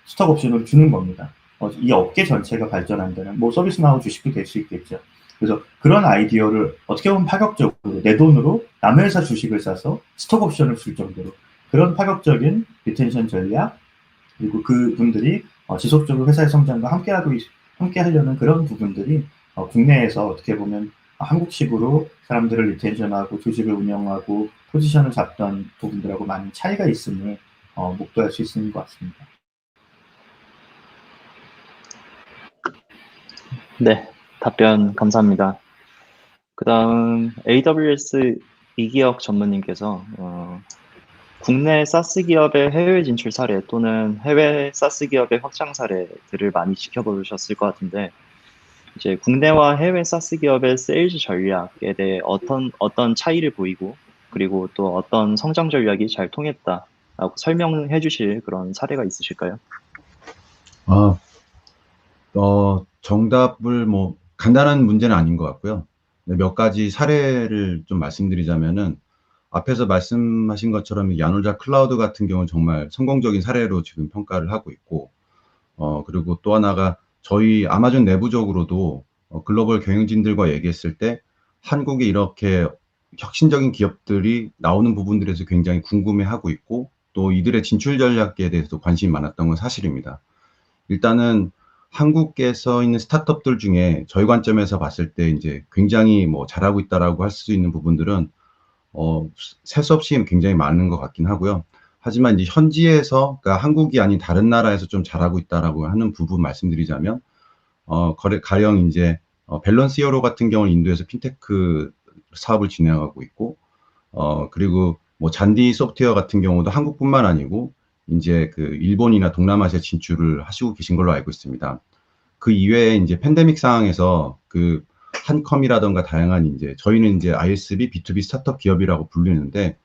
스톡 옵션을 주는 겁니다. 이 업계 전체가 발전한다는 뭐 서비스나우 주식도 될 수 있겠죠. 그래서 그런 아이디어를 어떻게 보면 파격적으로 내 돈으로 남의 회사 주식을 사서 스톡 옵션을 줄 정도로 그런 파격적인 리텐션 전략, 그리고 그분들이 지속적으로 회사의 성장과 함께 하려는 그런 부분들이 국내에서 어떻게 보면 한국식으로 사람들을 리텐션하고 조직을 운영하고 포지션을 잡던 부분들하고 많은 차이가 있으니 목도할 수 있는 것 같습니다. 네, 답변 감사합니다. 그 다음 AWS 이기혁 전무님께서 국내 사스 기업의 해외 진출 사례 또는 해외 사스 기업의 확장 사례들을 많이 지켜보셨을 것 같은데, 이제 국내와 해외 사스 기업의 세일즈 전략에 대해 어떤 차이를 보이고, 그리고 또 어떤 성장 전략이 잘 통했다라고 설명해 주실 그런 사례가 있으실까요? 정답을 뭐 간단한 문제는 아닌 것 같고요. 몇 가지 사례를 좀 말씀드리자면은 앞에서 말씀하신 것처럼 야놀자 클라우드 같은 경우는 정말 성공적인 사례로 지금 평가를 하고 있고, 그리고 또 하나가 저희 아마존 내부적으로도 글로벌 경영진들과 얘기했을 때 한국에 이렇게 혁신적인 기업들이 나오는 부분들에서 굉장히 궁금해하고 있고, 또 이들의 진출 전략에 대해서도 관심이 많았던 건 사실입니다. 일단은 한국에서 있는 스타트업들 중에 저희 관점에서 봤을 때 이제 굉장히 뭐 잘하고 있다라고 할 수 있는 부분들은 셀 수 없이 굉장히 많은 것 같긴 하고요. 하지만 이제 현지에서, 그러니까 한국이 아닌 다른 나라에서 좀 잘하고 있다라고 하는 부분 말씀드리자면, 가령 이제 밸런스 히어로 같은 경우는 인도에서 핀테크 사업을 진행하고 있고, 그리고 뭐 잔디 소프트웨어 같은 경우도 한국뿐만 아니고 이제 그 일본이나 동남아시아 진출을 하시고 계신 걸로 알고 있습니다. 그 이외에 이제 팬데믹 상황에서 그 한컴이라던가 다양한 이제 저희는 이제 ISB B2B 스타트업 기업이라고 불리는데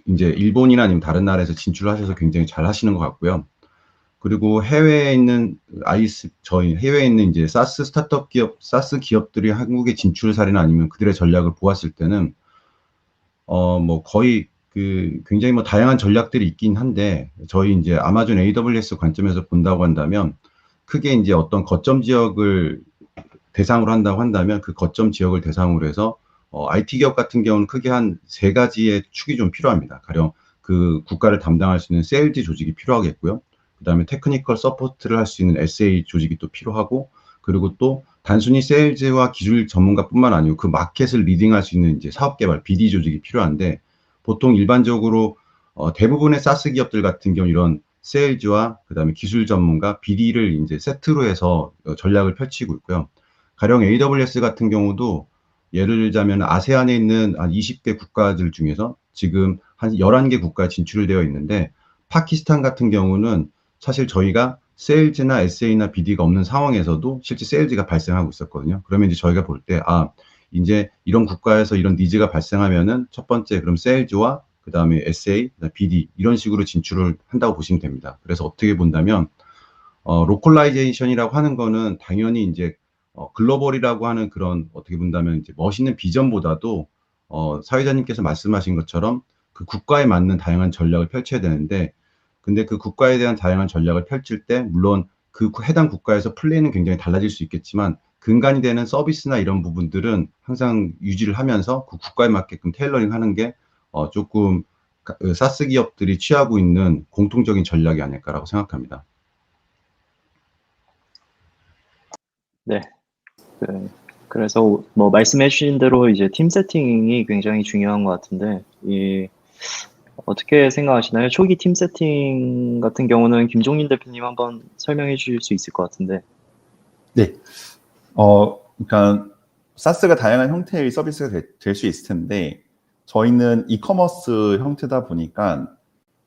이제 일본이나 아니면 다른 나라에서 진출하셔서 굉장히 잘 하시는 것 같고요. 그리고 해외에 있는 저희 해외에 있는 이제 사스 스타트업 기업, 사스 기업들이 한국에 진출 사례나 아니면 그들의 전략을 보았을 때는 뭐 거의 그 굉장히 뭐 다양한 전략들이 있긴 한데, 저희 이제 아마존 AWS 관점에서 본다고 한다면 크게 이제 어떤 거점 지역을 대상으로 한다고 한다면 그 거점 지역을 대상으로 해서 IT 기업 같은 경우는 크게 한 3가지의 축이 좀 필요합니다. 가령 그 국가를 담당할 수 있는 세일즈 조직이 필요하겠고요. 그다음에 테크니컬 서포트를 할 수 있는 SA 조직이 또 필요하고, 그리고 또 단순히 세일즈와 기술 전문가뿐만 아니고 그 마켓을 리딩할 수 있는 이제 사업 개발 BD 조직이 필요한데, 보통 일반적으로 대부분의 사스 기업들 같은 경우 이런 세일즈와 그다음에 기술 전문가 BD를 이제 세트로 해서 전략을 펼치고 있고요. 가령 AWS 같은 경우도 예를 들자면 아세안에 있는 한 20개 국가들 중에서 지금 한 11개 국가에 진출되어 있는데, 파키스탄 같은 경우는 사실 저희가 세일즈나 SA나 BD가 없는 상황에서도 실제 세일즈가 발생하고 있었거든요. 그러면 이제 저희가 볼 때, 이제 이런 국가에서 이런 니즈가 발생하면은 첫 번째 그럼 세일즈와 그다음에 SA, BD 이런 식으로 진출을 한다고 보시면 됩니다. 그래서 어떻게 본다면 로컬라이제이션이라고 하는 거는 당연히 이제 글로벌이라고 하는 그런 어떻게 본다면 이제 멋있는 비전보다도 사회자님께서 말씀하신 것처럼 그 국가에 맞는 다양한 전략을 펼쳐야 되는데, 근데 그 국가에 대한 다양한 전략을 펼칠 때 물론 그 해당 국가에서 플레이는 굉장히 달라질 수 있겠지만 근간이 되는 서비스나 이런 부분들은 항상 유지를 하면서 그 국가에 맞게끔 테일러링 하는 게 조금 사스 기업들이 취하고 있는 공통적인 전략이 아닐까라고 생각합니다. 네. 그래서 뭐 말씀해 주신 대로 이제 팀 세팅이 굉장히 중요한 것 같은데, 어떻게 생각하시나요? 초기 팀 세팅 같은 경우는 김종민 대표님 한번 설명해 주실 수 있을 것 같은데. 네. 그러니까 사스가 다양한 형태의 서비스가 될 수 있을 텐데, 저희는 이커머스 형태다 보니까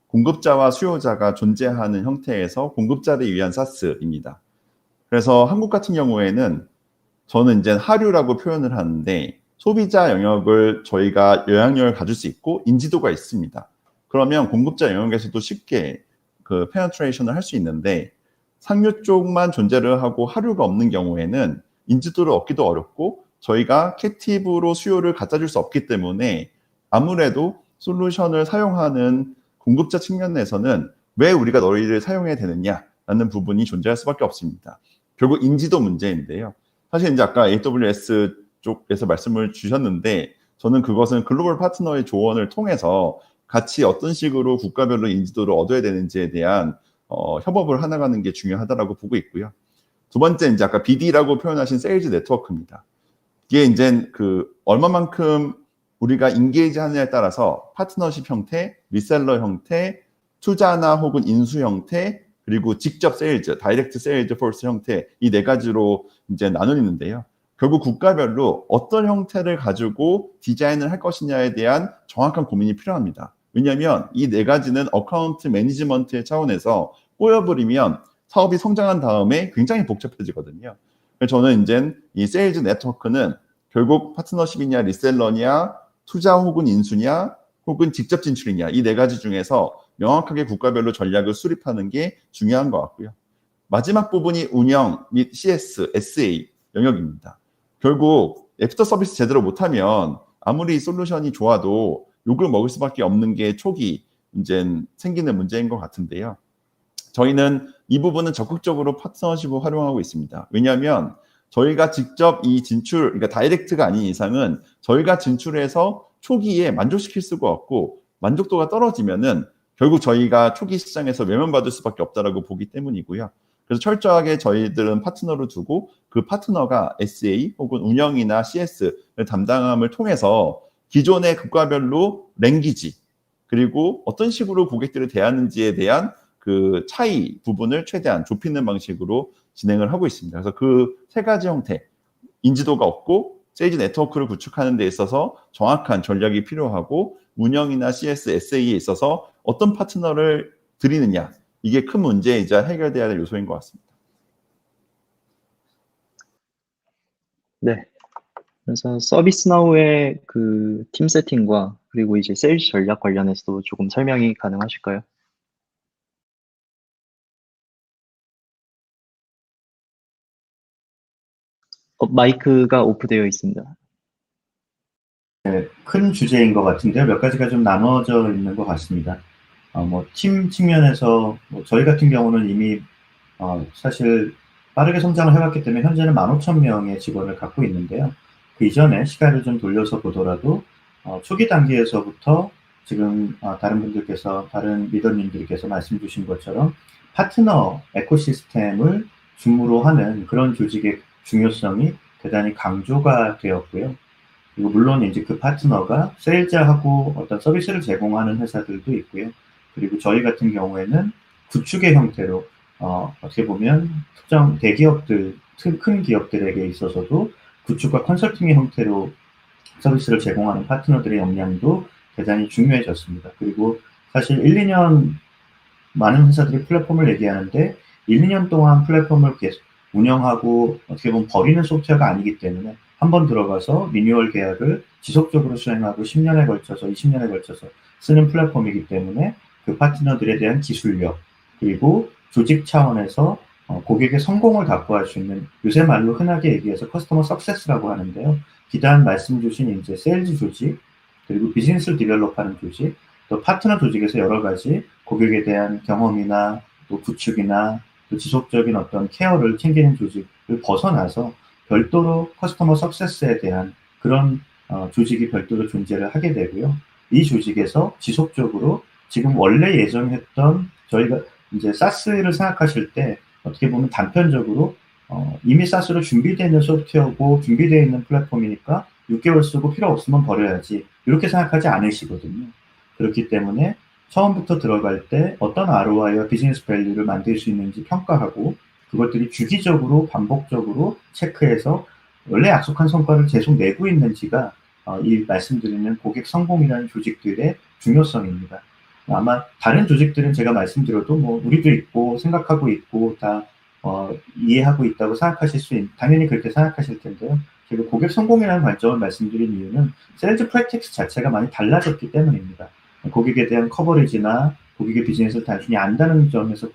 공급자와 수요자가 존재하는 형태에서 공급자를 위한 사스입니다. 그래서 한국 같은 경우에는 저는 이제 하류라고 표현을 하는데, 소비자 영역을 저희가 영향력을 가질 수 있고 인지도가 있습니다. 그러면 공급자 영역에서도 쉽게 그 페네트레이션을 할 수 있는데 상류 쪽만 존재를 하고 하류가 없는 경우에는 인지도를 얻기도 어렵고 저희가 캡티브로 수요를 갖다 줄 수 없기 때문에 아무래도 솔루션을 사용하는 공급자 측면에서는 왜 우리가 너희를 사용해야 되느냐라는 부분이 존재할 수밖에 없습니다. 결국 인지도 문제인데요. 사실 이제 아까 AWS 쪽에서 말씀을 주셨는데 저는 그것은 글로벌 파트너의 조언을 통해서 같이 어떤 식으로 국가별로 인지도를 얻어야 되는지에 대한 협업을 해나가는 게 중요하다라고 보고 있고요. 두 번째 이제 아까 BD라고 표현하신 세일즈 네트워크입니다. 이게 이제 그 얼마만큼 우리가 인게이지 하느냐에 따라서 파트너십 형태, 리셀러 형태, 투자나 혹은 인수 형태, 그리고 직접 세일즈, 다이렉트 세일즈 포스 형태 이 네 가지로 이제 나누는데요. 결국 국가별로 어떤 형태를 가지고 디자인을 할 것이냐에 대한 정확한 고민이 필요합니다. 왜냐하면 이 네 가지는 어카운트 매니지먼트의 차원에서 꼬여버리면 사업이 성장한 다음에 굉장히 복잡해지거든요. 그래서 저는 이제 이 세일즈 네트워크는 결국 파트너십이냐, 리셀러냐, 투자 혹은 인수냐, 혹은 직접 진출이냐 이 네 가지 중에서 명확하게 국가별로 전략을 수립하는 게 중요한 것 같고요. 마지막 부분이 운영 및 CS, SA 영역입니다. 결국 애프터 서비스 제대로 못하면 아무리 솔루션이 좋아도 욕을 먹을 수밖에 없는 게 초기 이제 생기는 문제인 것 같은데요. 저희는 이 부분은 적극적으로 파트너십을 활용하고 있습니다. 왜냐하면 저희가 직접 이 진출, 그러니까 다이렉트가 아닌 이상은 저희가 진출해서 초기에 만족시킬 수가 없고 만족도가 떨어지면은 결국 저희가 초기 시장에서 외면받을 수밖에 없다라고 보기 때문이고요. 그래서 철저하게 저희들은 파트너를 두고 그 파트너가 SA 혹은 운영이나 CS를 담당함을 통해서 기존의 국가별로 랭귀지 그리고 어떤 식으로 고객들을 대하는지에 대한 그 차이 부분을 최대한 좁히는 방식으로 진행을 하고 있습니다. 그래서 그 세 가지 형태, 인지도가 없고 세일즈 네트워크를 구축하는 데 있어서 정확한 전략이 필요하고 운영이나 CS, SA에 있어서 어떤 파트너를 드리느냐 이게 큰 문제이자 해결돼야 될 요소인 것 같습니다. 네. 그래서 서비스나우의 그 팀 세팅과 그리고 이제 세일즈 전략 관련해서도 조금 설명이 가능하실까요? 마이크가 오프되어 있습니다. 네, 큰 주제인 것 같은데요. 몇 가지가 좀 나눠져 있는 것 같습니다. 팀 측면에서 저희 같은 경우는 이미 사실 빠르게 성장을 해왔기 때문에 현재는 15,000명의 직원을 갖고 있는데요. 그 이전에 시간을 좀 돌려서 보더라도 초기 단계에서부터 지금 다른 분들께서, 다른 리더님들께서 말씀 주신 것처럼 파트너 에코시스템을 중으로 하는 그런 조직의 중요성이 대단히 강조가 되었고요. 그리고 물론 이제 그 파트너가 세일즈하고 어떤 서비스를 제공하는 회사들도 있고요. 그리고 저희 같은 경우에는 구축의 형태로 어떻게 보면 특정 대기업들, 큰 기업들에게 있어서도 구축과 컨설팅의 형태로 서비스를 제공하는 파트너들의 역량도 대단히 중요해졌습니다. 그리고 사실 1, 2년 많은 회사들이 플랫폼을 얘기하는데 1, 2년 동안 플랫폼을 계속 운영하고 어떻게 보면 버리는 소프트웨어가 아니기 때문에 한번 들어가서 리뉴얼 계약을 지속적으로 수행하고 10년에 걸쳐서 20년에 걸쳐서 쓰는 플랫폼이기 때문에 그 파트너들에 대한 기술력 그리고 조직 차원에서 고객의 성공을 답보할 수 있는 요새 말로 흔하게 얘기해서 커스터머 석세스라고 하는데요. 기단 말씀 주신 이제 세일즈 조직 그리고 비즈니스를 디벨롭하는 조직 또 파트너 조직에서 여러 가지 고객에 대한 경험이나 또 구축이나 또 지속적인 어떤 케어를 챙기는 조직을 벗어나서 별도로 커스터머 석세스에 대한 그런 조직이 별도로 존재를 하게 되고요. 이 조직에서 지속적으로 지금 원래 예정했던 저희가 이제 사스를 생각하실 때 어떻게 보면 단편적으로 이미 사스로 준비되어 있는 소프트웨어고 준비되어 있는 플랫폼이니까 6개월 쓰고 필요 없으면 버려야지 이렇게 생각하지 않으시거든요. 그렇기 때문에 처음부터 들어갈 때 어떤 ROI와 비즈니스 밸류를 만들 수 있는지 평가하고 그것들이 주기적으로 반복적으로 체크해서 원래 약속한 성과를 계속 내고 있는지가 이 말씀드리는 고객 성공이라는 조직들의 중요성입니다. 아마 다른 조직들은 제가 말씀드려도 뭐 우리도 있고 생각하고 있고 다 이해하고 있다고 생각하실 수 당연히 그렇게 생각하실 텐데요. 제가 고객 성공이라는 관점을 말씀드린 이유는 세일즈 프랙티스 자체가 많이 달라졌기 때문입니다. 고객에 대한 커버리지나 고객의 비즈니스를 단순히 안다는 점에서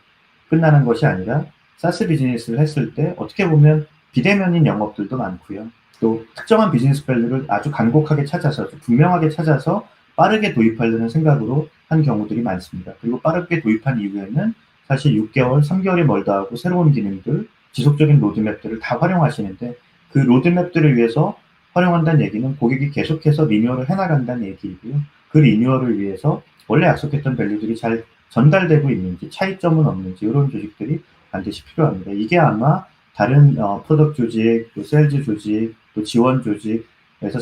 끝나는 것이 아니라 사스 비즈니스를 했을 때 어떻게 보면 비대면인 영업들도 많고요. 또 특정한 비즈니스 밸류를 아주 간곡하게 찾아서 분명하게 찾아서 빠르게 도입하려는 생각으로 한 경우들이 많습니다. 그리고 빠르게 도입한 이후에는 사실 6개월, 3개월이 멀다 하고 새로운 기능들, 지속적인 로드맵들을 다 활용하시는데 그 로드맵들을 위해서 활용한다는 얘기는 고객이 계속해서 리뉴얼을 해나간다는 얘기이고요. 그 리뉴얼을 위해서 원래 약속했던 밸류들이 잘 전달되고 있는지, 차이점은 없는지 이런 조직들이 반드시 필요합니다. 이게 아마 다른 프로덕트 조직, 또 세일즈 조직, 또 지원 조직에서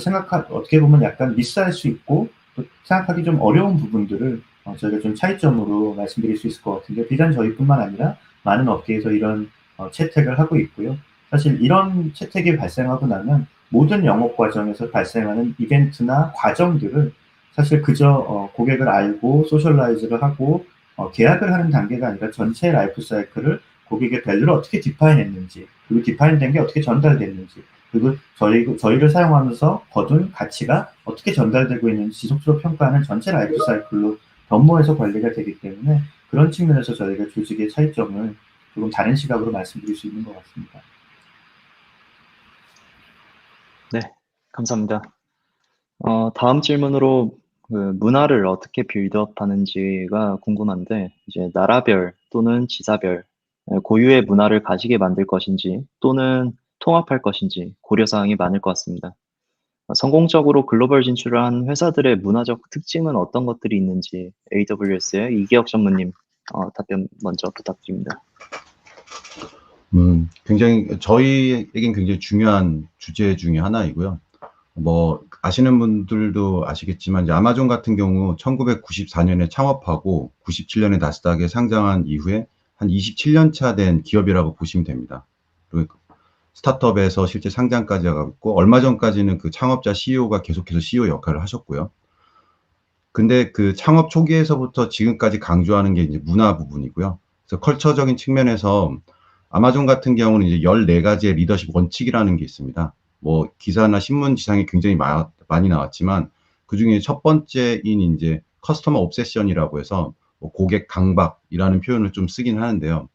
어떻게 보면 약간 미스할 수 있고 또 생각하기 좀 어려운 부분들을 저희가 좀 차이점으로 말씀드릴 수 있을 것 같은데 비단 저희뿐만 아니라 많은 업계에서 이런 채택을 하고 있고요. 사실 이런 채택이 발생하고 나면 모든 영업 과정에서 발생하는 이벤트나 과정들을 사실 그저 고객을 알고 소셜라이즈를 하고 계약을 하는 단계가 아니라 전체 라이프 사이클을 고객의 밸류를 어떻게 디파인했는지 그리고 디파인된 게 어떻게 전달됐는지 그리고 저희를 사용하면서 거둔 가치가 어떻게 전달되고 있는지 지속적으로 평가하는 전체 라이프 사이클로 변모해서 관리가 되기 때문에 그런 측면에서 저희가 조직의 차이점을 조금 다른 시각으로 말씀드릴 수 있는 것 같습니다. 네, 감사합니다. 다음 질문으로 그 문화를 어떻게 빌드업 하는지가 궁금한데, 이제 나라별 또는 지사별 고유의 문화를 가지게 만들 것인지 또는 통합할 것인지 고려사항이 많을 것 같습니다. 성공적으로 글로벌 진출을 한 회사들의 문화적 특징은 어떤 것들이 있는지 AWS의 이기혁 전무님 답변 먼저 부탁드립니다. 굉장히 저희에겐 굉장히 중요한 주제 중에 하나이고요. 뭐 아시는 분들도 아시겠지만 이제 아마존 같은 경우 1994년에 창업하고 97년에 나스닥에 상장한 이후에 한 27년 차 된 기업이라고 보시면 됩니다. 그리고 스타트업에서 실제 상장까지 가고 있고 얼마 전까지는 그 창업자 CEO가 계속해서 CEO 역할을 하셨고요. 근데 그 창업 초기에서부터 지금까지 강조하는 게 이제 문화 부분이고요. 그래서 컬처적인 측면에서 아마존 같은 경우는 이제 14가지의 리더십 원칙이라는 게 있습니다. 뭐 기사나 신문 지상에 굉장히 많이 나왔지만 그중에 첫 번째인 이제 커스터머 옵세션이라고 해서 뭐 고객 강박이라는 표현을 좀 쓰긴 하는데요.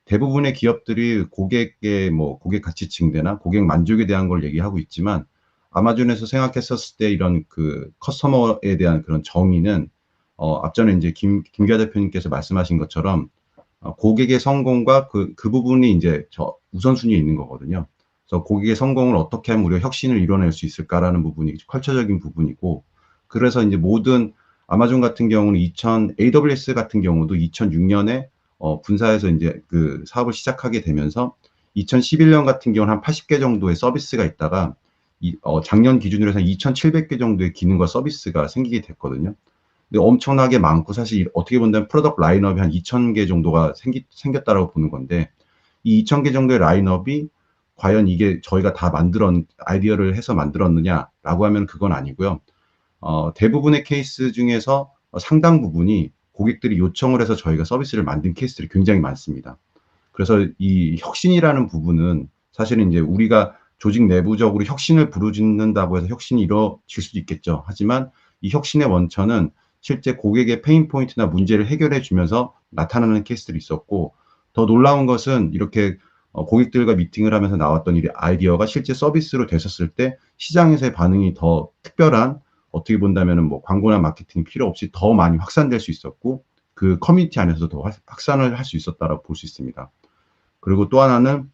대부분의 기업들이 고객의 뭐 고객 가치 증대나 고객 만족에 대한 걸 얘기하고 있지만 아마존에서 생각했었을 때 이런 그 커스터머에 대한 그런 정의는 앞전에 이제 김기아 대표님께서 말씀하신 것처럼 고객의 성공과 그 부분이 이제 우선순위에 있는 거거든요. 그래서 고객의 성공을 어떻게 하면 우리가 혁신을 이뤄낼 수 있을까라는 부분이 컬처적인 부분이고, 그래서 이제 모든 아마존 같은 경우는 AWS 같은 경우도 2006년에 분사해서 이제 그 사업을 시작하게 되면서 2011년 같은 경우는 한 80개 정도의 서비스가 있다가 작년 기준으로 해서 2,700개 정도의 기능과 서비스가 생기게 됐거든요. 근데 엄청나게 많고 사실 어떻게 본다면 프로덕트 라인업이 한 2,000개 정도가 생겼다라고 보는 건데 이 2,000개 정도의 라인업이 과연 이게 저희가 다 아이디어를 해서 만들었느냐라고 하면 그건 아니고요. 대부분의 케이스 중에서 상당 부분이 고객들이 요청을 해서 저희가 서비스를 만든 케이스들이 굉장히 많습니다. 그래서 이 혁신이라는 부분은 사실은 이제 우리가 조직 내부적으로 혁신을 부르짖는다고 해서 혁신이 이루어질 수도 있겠죠. 하지만 이 혁신의 원천은 실제 고객의 페인 포인트나 문제를 해결해 주면서 나타나는 케이스들이 있었고, 더 놀라운 것은 이렇게 고객들과 미팅을 하면서 나왔던 이 아이디어가 실제 서비스로 되셨을 때 시장에서의 반응이 더 특별한, 어떻게 본다면은 뭐 광고나 마케팅 필요 없이 더 많이 확산될 수 있었고 그 커뮤니티 안에서도 더 확산을 할 수 있었다라고 볼 수 있습니다. 그리고 또 하나는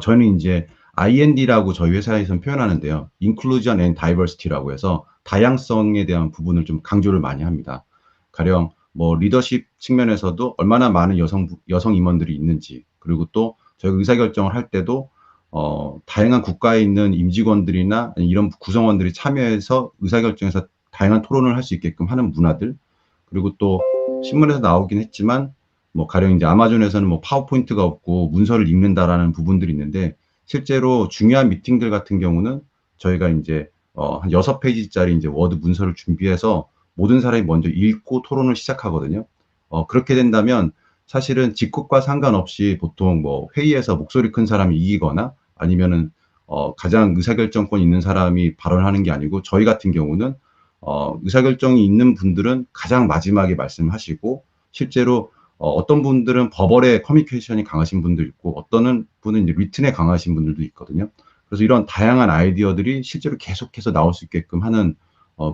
저희는 이제 IND라고 저희 회사에서는 표현하는데요. Inclusion and Diversity라고 해서 다양성에 대한 부분을 좀 강조를 많이 합니다. 가령 뭐 리더십 측면에서도 얼마나 많은 여성 임원들이 있는지, 그리고 또 저희가 의사결정을 할 때도 다양한 국가에 있는 임직원들이나 이런 구성원들이 참여해서 의사결정에서 다양한 토론을 할 수 있게끔 하는 문화들, 그리고 또 신문에서 나오긴 했지만 뭐 가령 이제 아마존에서는 뭐 파워포인트가 없고 문서를 읽는다라는 부분들이 있는데 실제로 중요한 미팅들 같은 경우는 저희가 이제 한 6페이지짜리 이제 워드 문서를 준비해서 모든 사람이 먼저 읽고 토론을 시작하거든요. 그렇게 된다면 사실은 직급과 상관없이 보통 뭐 회의에서 목소리 큰 사람이 이기거나 아니면은 가장 의사결정권 있는 사람이 발언하는 게 아니고 저희 같은 경우는 의사결정이 있는 분들은 가장 마지막에 말씀하시고, 실제로 어떤 분들은 버벌의 커뮤니케이션이 강하신 분도 있고, 어떤 분은 이제 리튼에 강하신 분들도 있거든요. 그래서 이런 다양한 아이디어들이 실제로 계속해서 나올 수 있게끔 하는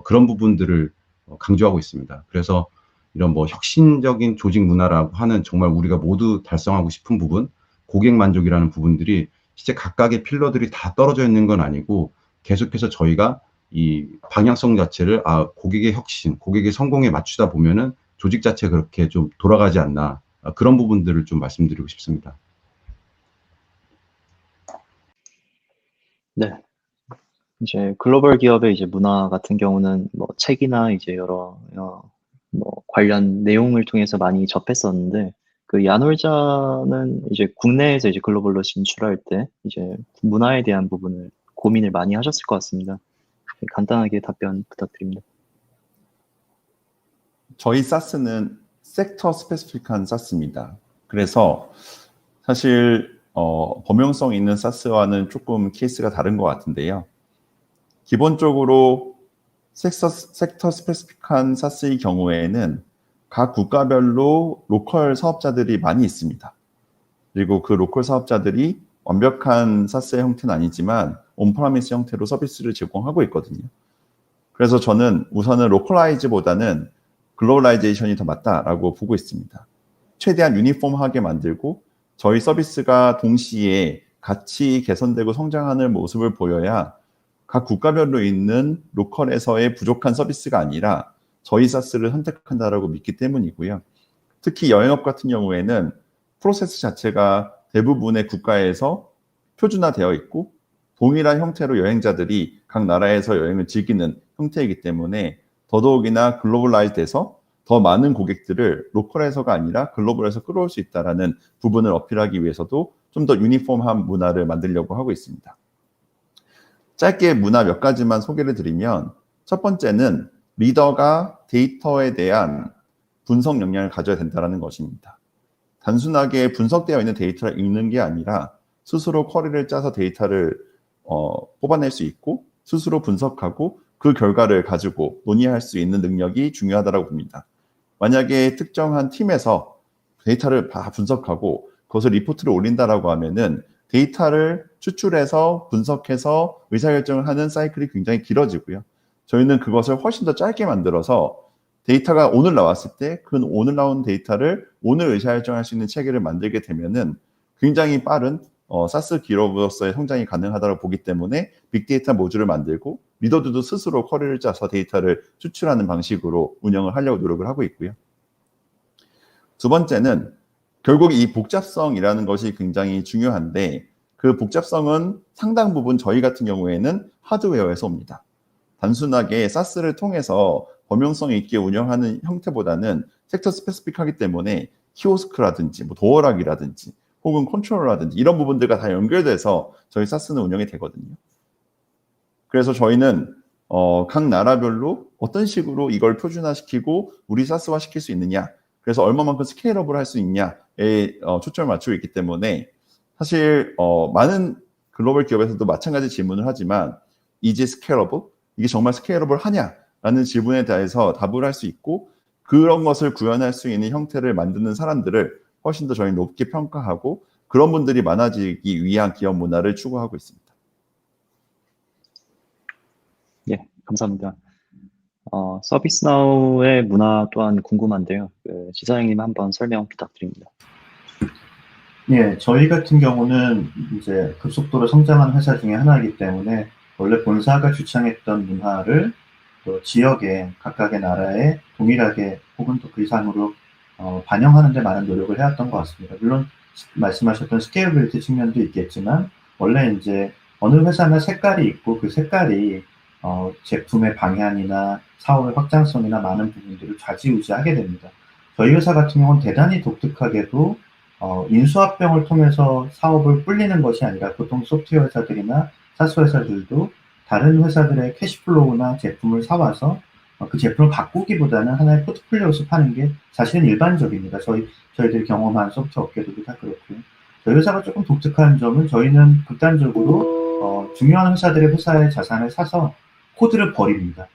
그런 부분들을 강조하고 있습니다. 그래서 이런 뭐 혁신적인 조직 문화라고 하는 정말 우리가 모두 달성하고 싶은 부분, 고객 만족이라는 부분들이 실제 각각의 필러들이 다 떨어져 있는 건 아니고, 계속해서 저희가 이 방향성 자체를 고객의 혁신, 고객의 성공에 맞추다 보면은 조직 자체가 그렇게 좀 돌아가지 않나, 그런 부분들을 좀 말씀드리고 싶습니다. 네. 이제 글로벌 기업의 이제 문화 같은 경우는 뭐 책이나 이제 여러 뭐 관련 내용을 통해서 많이 접했었는데, 그 야놀자는 이제 국내에서 이제 글로벌로 진출할 때 이제 문화에 대한 부분을 고민을 많이 하셨을 것 같습니다. 간단하게 답변 부탁드립니다. 저희 사스는 섹터 스페시픽한 사스입니다. 그래서 사실 범용성 있는 사스와는 조금 케이스가 다른 것 같은데요. 기본적으로 섹터 스페시픽한 사스의 경우에는 각 국가별로 로컬 사업자들이 많이 있습니다. 그리고 그 로컬 사업자들이 완벽한 사스의 형태는 아니지만 온프라미스 형태로 서비스를 제공하고 있거든요. 그래서 저는 우선은 로컬라이즈보다는 글로벌라이제이션이 더 맞다라고 보고 있습니다. 최대한 유니폼하게 만들고 저희 서비스가 동시에 같이 개선되고 성장하는 모습을 보여야 각 국가별로 있는 로컬에서의 부족한 서비스가 아니라 저희 사스를 선택한다라고 믿기 때문이고요. 특히 여행업 같은 경우에는 프로세스 자체가 대부분의 국가에서 표준화되어 있고 동일한 형태로 여행자들이 각 나라에서 여행을 즐기는 형태이기 때문에 더더욱이나 글로벌라이즈돼서 더 많은 고객들을 로컬에서가 아니라 글로벌에서 끌어올 수 있다는 부분을 어필하기 위해서도 좀 더 유니폼한 문화를 만들려고 하고 있습니다. 짧게 문화 몇 가지만 소개를 드리면, 첫 번째는 리더가 데이터에 대한 분석 역량을 가져야 된다는 것입니다. 단순하게 분석되어 있는 데이터를 읽는 게 아니라 스스로 쿼리를 짜서 데이터를 뽑아낼 수 있고 스스로 분석하고 그 결과를 가지고 논의할 수 있는 능력이 중요하다고 봅니다. 만약에 특정한 팀에서 데이터를 다 분석하고 그것을 리포트를 올린다라고 하면은 데이터를 추출해서 분석해서 의사결정을 하는 사이클이 굉장히 길어지고요. 저희는 그것을 훨씬 더 짧게 만들어서 데이터가 오늘 나왔을 때 그 오늘 나온 데이터를 오늘 의사결정할 수 있는 체계를 만들게 되면은 굉장히 빠른 사스 기업으로서의 성장이 가능하다고 보기 때문에 빅데이터 모듈을 만들고 리더들도 스스로 쿼리를 짜서 데이터를 추출하는 방식으로 운영을 하려고 노력을 하고 있고요. 두 번째는 결국 이 복잡성이라는 것이 굉장히 중요한데, 그 복잡성은 상당 부분 저희 같은 경우에는 하드웨어에서 옵니다. 단순하게 사스를 통해서 범용성 있게 운영하는 형태보다는 섹터 스페시픽하기 때문에 키오스크라든지 뭐 도어락이라든지 혹은 컨트롤러라든지 이런 부분들과 다 연결돼서 저희 사스는 운영이 되거든요. 그래서 저희는 각 나라별로 어떤 식으로 이걸 표준화시키고 우리 사스화 시킬 수 있느냐, 그래서 얼마만큼 스케일업을 할 수 있냐에 초점을 맞추고 있기 때문에 사실 많은 글로벌 기업에서도 마찬가지 질문을 하지만 이제 스케일업을? 이게 정말 스케일업을 하냐라는 질문에 대해서 답을 할 수 있고 그런 것을 구현할 수 있는 형태를 만드는 사람들을 훨씬 더 저희 높게 평가하고 그런 분들이 많아지기 위한 기업 문화를 추구하고 있습니다. 예, 감사합니다. 서비스나우의 문화 또한 궁금한데요. 지사장님 한번 설명 부탁드립니다. 예, 저희 같은 경우는 이제 급속도로 성장하는 회사 중에 하나이기 때문에 원래 본사가 주창했던 문화를 또 지역의 각각의 나라에 동일하게 혹은 또 그 이상으로 반영하는 데 많은 노력을 해왔던 것 같습니다. 물론 말씀하셨던 스케일빌리티 측면도 있겠지만 원래 이제 어느 회사나 색깔이 있고 그 색깔이 제품의 방향이나 사업의 확장성이나 많은 부분들을 좌지우지하게 됩니다. 저희 회사 같은 경우는 대단히 독특하게도 인수합병을 통해서 사업을 불리는 것이 아니라 보통 소프트웨어 회사들이나 사스 회사들도 다른 회사들의 캐시플로우나 제품을 사와서 그 제품을 바꾸기보다는 하나의 포트폴리오에서 파는 게 사실은 일반적입니다. 저희들이 경험한 소프트웨어 업계들도 다 그렇고요. 저희 회사가 조금 독특한 점은 저희는 극단적으로 중요한 회사들의 회사의 자산을 사서 코드를 버립니다.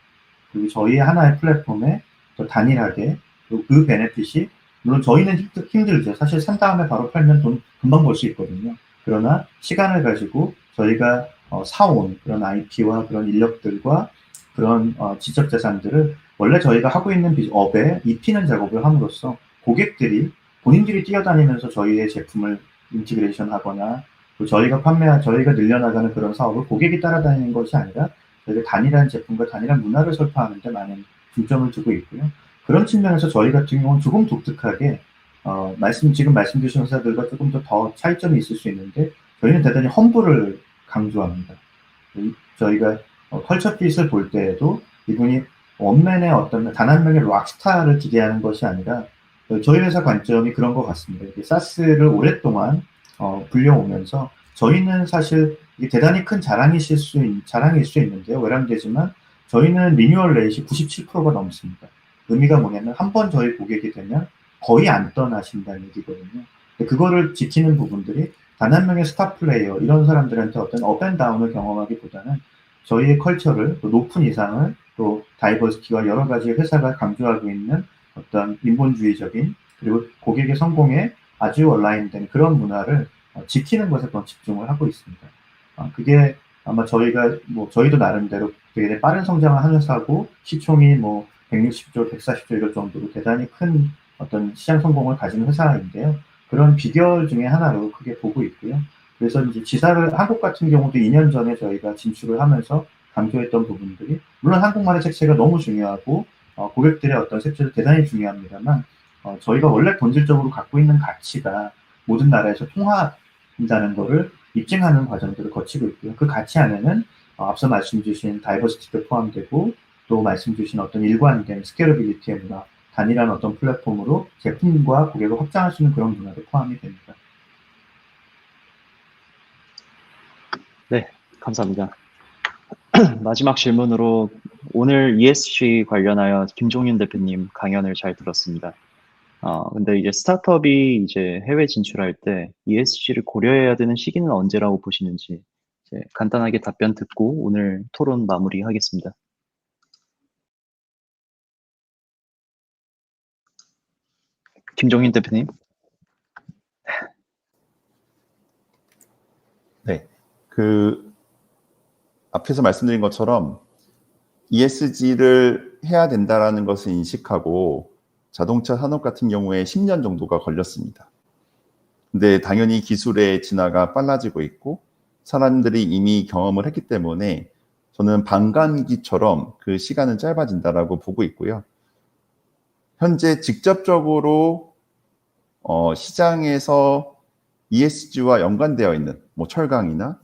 그리고 저희 하나의 플랫폼에 더 단일하게 그리고 그 베네핏이 물론 저희는 힘들죠. 사실 산 다음에 바로 팔면 돈 금방 벌 수 있거든요. 그러나 시간을 가지고 저희가 사온 그런 IP와 그런 인력들과 그런 지적 자산들을 원래 저희가 하고 있는 업에 입히는 작업을 함으로써 고객들이 본인들이 뛰어다니면서 저희의 제품을 인티그레이션 하거나 저희가 늘려나가는 그런 사업을 고객이 따라다니는 것이 아니라 저희가 단일한 제품과 단일한 문화를 설파하는 데 많은 중점을 두고 있고요. 그런 측면에서 저희 같은 경우는 조금 독특하게 지금 말씀 주신 회사들과 조금 더 차이점이 있을 수 있는데 저희는 대단히 험블을 강조합니다. 저희가 컬처핏을 볼 때에도 이분이 원맨의 단 한 명의 락스타를 기대하는 것이 아니라 저희 회사 관점이 그런 것 같습니다. 사스를 오랫동안 불려오면서 저희는 사실 이게 대단히 큰 자랑일 수 있는데요. 외람되지만 저희는 리뉴얼 레이시 97%가 넘습니다. 의미가 뭐냐면 한 번 저희 고객이 되면 거의 안 떠나신다는 얘기거든요. 그거를 지키는 부분들이 단 한 명의 스타 플레이어 이런 사람들한테 어떤 업앤다운을 경험하기보다는 저희의 컬처를 또 높은 이상을 또 다이버시티와 여러 가지 회사가 강조하고 있는 어떤 인본주의적인 그리고 고객의 성공에 아주 얼라인된 그런 문화를 지키는 것에 더 집중을 하고 있습니다. 그게 아마 저희도 나름대로 되게 빠른 성장을 하는 회사고 시총이 160조, 140조 이럴 정도로 대단히 큰 어떤 시장 성공을 가진 회사인데요. 그런 비결 중에 하나로 크게 보고 있고요. 그래서 이제 한국 같은 경우도 2년 전에 저희가 진출을 하면서 강조했던 부분들이 물론 한국말의 색채가 너무 중요하고 고객들의 어떤 색채도 대단히 중요합니다만 저희가 원래 본질적으로 갖고 있는 가치가 모든 나라에서 통한다는 것을 입증하는 과정들을 거치고 있고요. 그 가치 안에는 앞서 말씀 주신 다이버시티도 포함되고 또 말씀 주신 어떤 일관된 스케일러빌리티의 문화, 단일한 어떤 플랫폼으로 제품과 고객을 확장할 수 있는 그런 문화도 포함이 됩니다. 네, 감사합니다. 마지막 질문으로 오늘 ESG 관련하여 김종윤 대표님 강연을 잘 들었습니다. 근데 이제 스타트업이 이제 해외 진출할 때 ESG를 고려해야 되는 시기는 언제라고 보시는지 이제 간단하게 답변 듣고 오늘 토론 마무리하겠습니다. 김종윤 대표님. 네. 앞에서 말씀드린 것처럼 ESG를 해야 된다라는 것을 인식하고 자동차 산업 같은 경우에 10년 정도가 걸렸습니다. 근데 당연히 기술의 진화가 빨라지고 있고 사람들이 이미 경험을 했기 때문에 저는 반감기처럼 그 시간은 짧아진다라고 보고 있고요. 현재 직접적으로 시장에서 ESG와 연관되어 있는 철강이나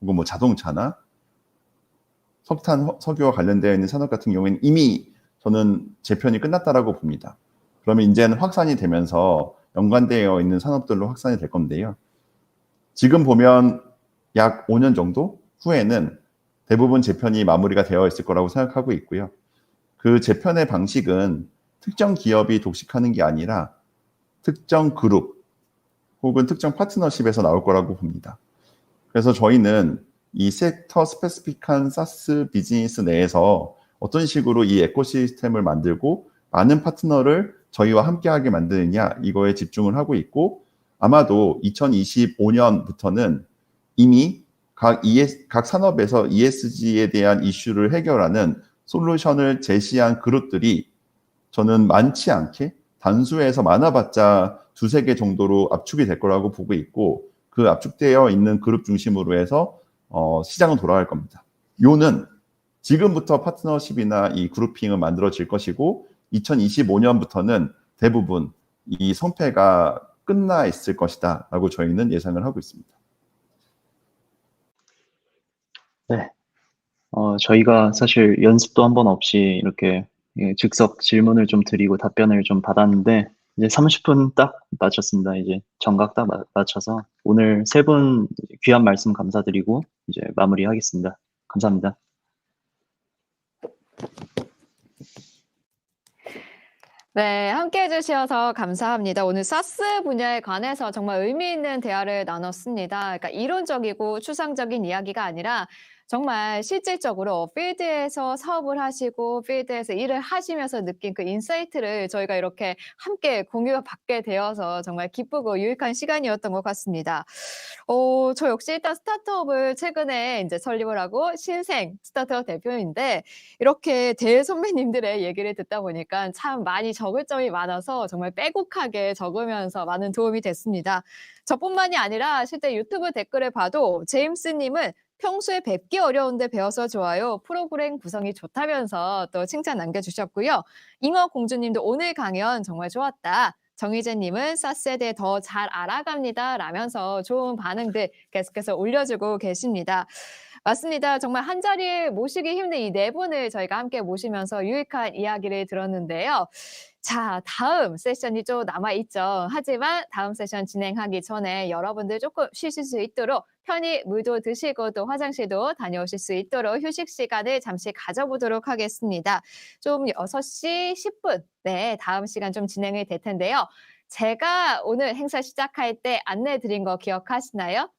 혹은 자동차나 석탄, 석유와 관련되어 있는 산업 같은 경우에는 이미 저는 재편이 끝났다라고 봅니다. 그러면 이제는 확산이 되면서 연관되어 있는 산업들로 확산이 될 건데요. 지금 보면 약 5년 정도 후에는 대부분 재편이 마무리가 되어 있을 거라고 생각하고 있고요. 그 재편의 방식은 특정 기업이 독식하는 게 아니라 특정 그룹 혹은 특정 파트너십에서 나올 거라고 봅니다. 그래서 저희는 이 섹터 스페시픽한 사스 비즈니스 내에서 어떤 식으로 이 에코시스템을 만들고 많은 파트너를 저희와 함께하게 만드느냐 이거에 집중을 하고 있고 아마도 2025년부터는 이미 각 산업에서 ESG에 대한 이슈를 해결하는 솔루션을 제시한 그룹들이 저는 많지 않게 단수에서 많아봤자 2-3개 정도로 압축이 될 거라고 보고 있고 그 압축되어 있는 그룹 중심으로 해서 시장은 돌아갈 겁니다. 요는 지금부터 파트너십이나 이 그룹핑은 만들어질 것이고 2025년부터는 대부분 이 성패가 끝나 있을 것이다 라고 저희는 예상을 하고 있습니다. 네. 저희가 사실 연습도 한 번 없이 이렇게 즉석 질문을 좀 드리고 답변을 좀 받았는데 이제 30분 딱 맞췄습니다. 이제 정각 딱 맞춰서 오늘 3분 귀한 말씀 감사드리고 이제 마무리하겠습니다. 감사합니다. 네, 함께 해주셔서 감사합니다. 오늘 사스 분야에 관해서 정말 의미 있는 대화를 나눴습니다. 그러니까 이론적이고 추상적인 이야기가 아니라 정말 실질적으로 필드에서 사업을 하시고 필드에서 일을 하시면서 느낀 그 인사이트를 저희가 이렇게 함께 공유받게 되어서 정말 기쁘고 유익한 시간이었던 것 같습니다. 저 역시 일단 스타트업을 최근에 이제 설립을 하고 신생 스타트업 대표인데 이렇게 대선배님들의 얘기를 듣다 보니까 참 많이 적을 점이 많아서 정말 빼곡하게 적으면서 많은 도움이 됐습니다. 저뿐만이 아니라 실제 유튜브 댓글을 봐도 제임스님은 평소에 뵙기 어려운데 배워서 좋아요. 프로그램 구성이 좋다면서 또 칭찬 남겨주셨고요. 잉어공주님도 오늘 강연 정말 좋았다. 정희재님은 사스에 대해 더 잘 알아갑니다. 라면서 좋은 반응들 계속해서 올려주고 계십니다. 맞습니다. 정말 한 자리에 모시기 힘든 이 네 분을 저희가 함께 모시면서 유익한 이야기를 들었는데요. 자, 다음 세션이 좀 남아있죠. 하지만 다음 세션 진행하기 전에 여러분들 조금 쉬실 수 있도록 편히 물도 드시고 또 화장실도 다녀오실 수 있도록 휴식 시간을 잠시 가져보도록 하겠습니다. 좀 6시 10분, 네, 다음 시간 좀 진행이 될 텐데요. 제가 오늘 행사 시작할 때 안내 드린 거 기억하시나요?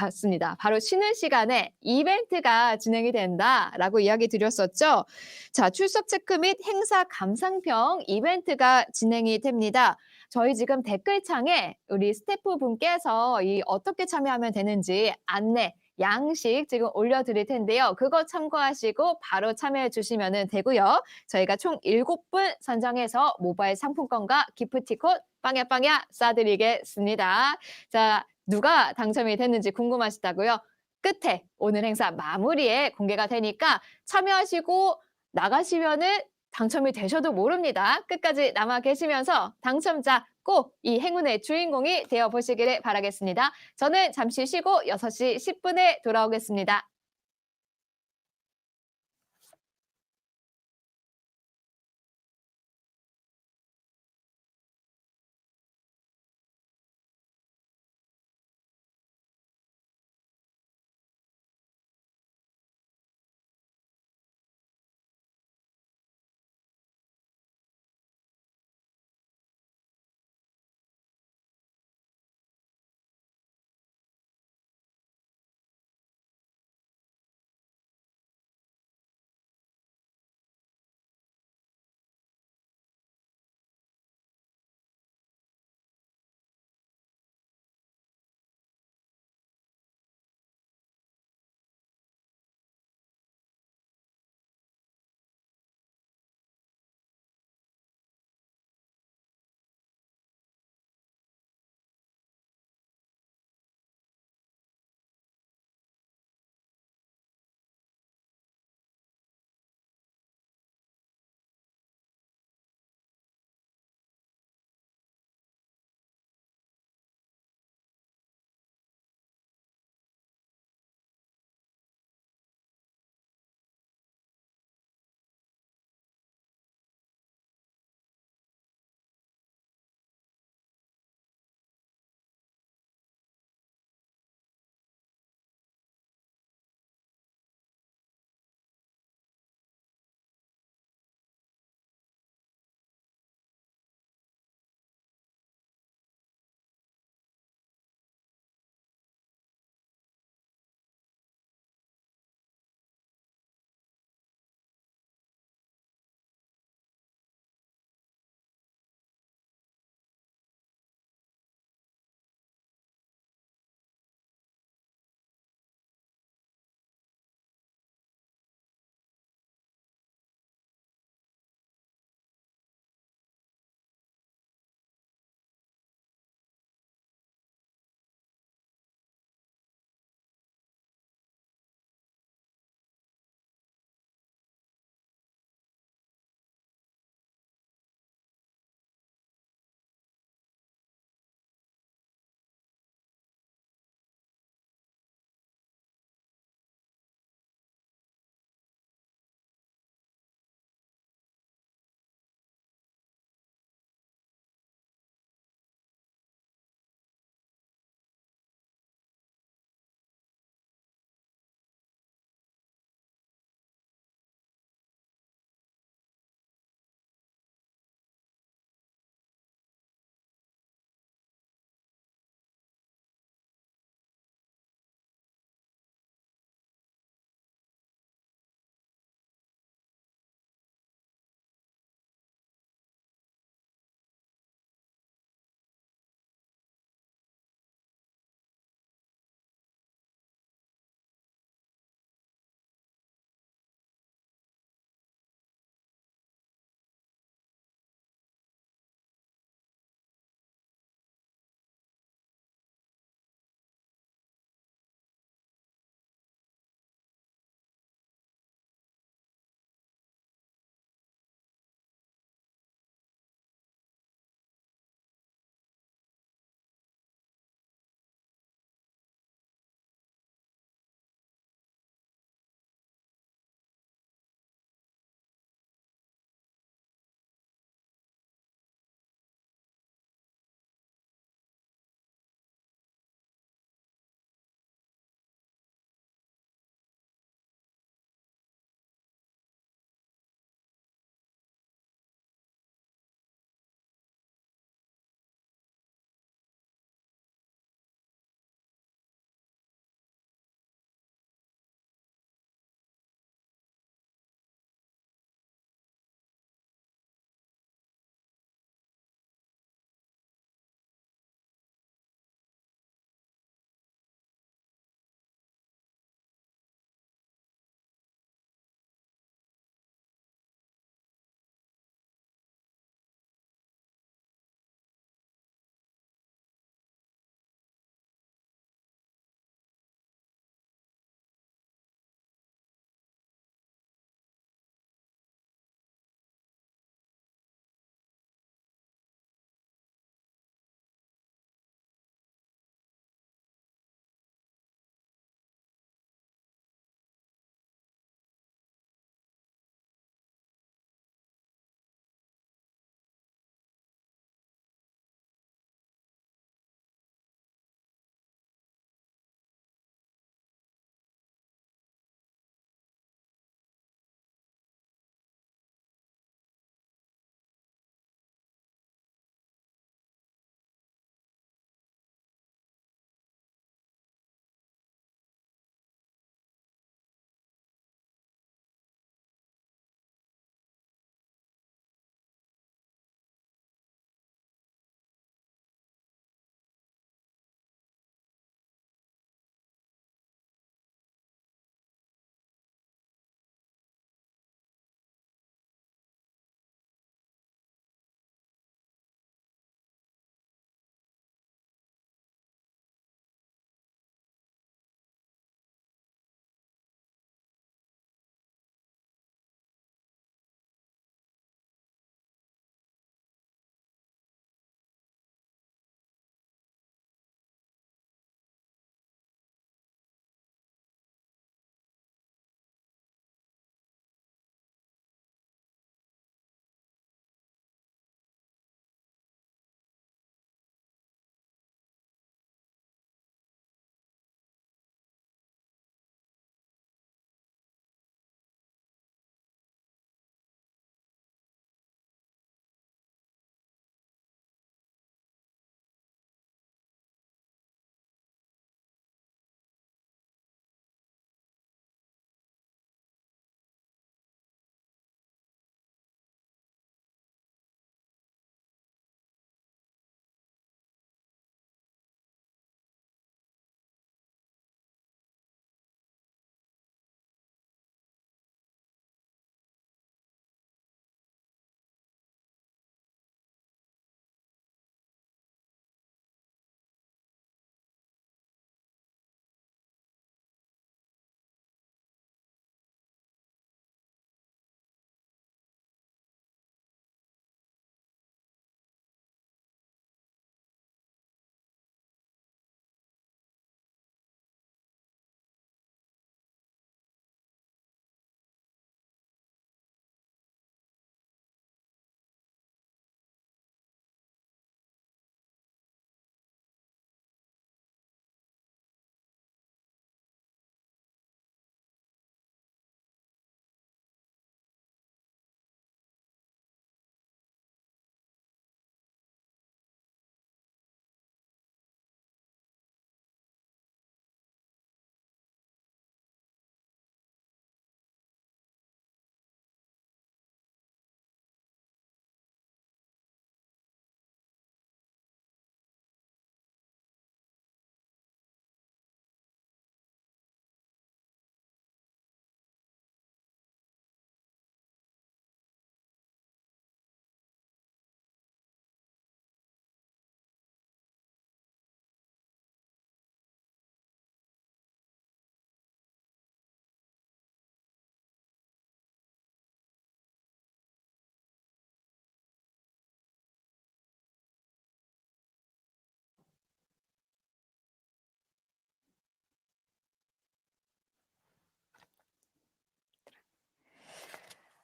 맞습니다. 바로 쉬는 시간에 이벤트가 진행이 된다라고 이야기 드렸었죠. 자, 출석 체크 및 행사 감상평 이벤트가 진행이 됩니다. 저희 지금 댓글창에 우리 스태프분께서 이 어떻게 참여하면 되는지 안내, 양식 지금 올려드릴 텐데요. 그거 참고하시고 바로 참여해 주시면 되고요. 저희가 총 7분 선정해서 모바일 상품권과 기프티콘 빵야빵야 쏴드리겠습니다. 자, 누가 당첨이 됐는지 궁금하시다고요? 끝에 오늘 행사 마무리에 공개가 되니까 참여하시고 나가시면은 당첨이 되셔도 모릅니다. 끝까지 남아 계시면서 당첨자 꼭 이 행운의 주인공이 되어 보시기를 바라겠습니다. 저는 잠시 쉬고 6시 10분에 돌아오겠습니다.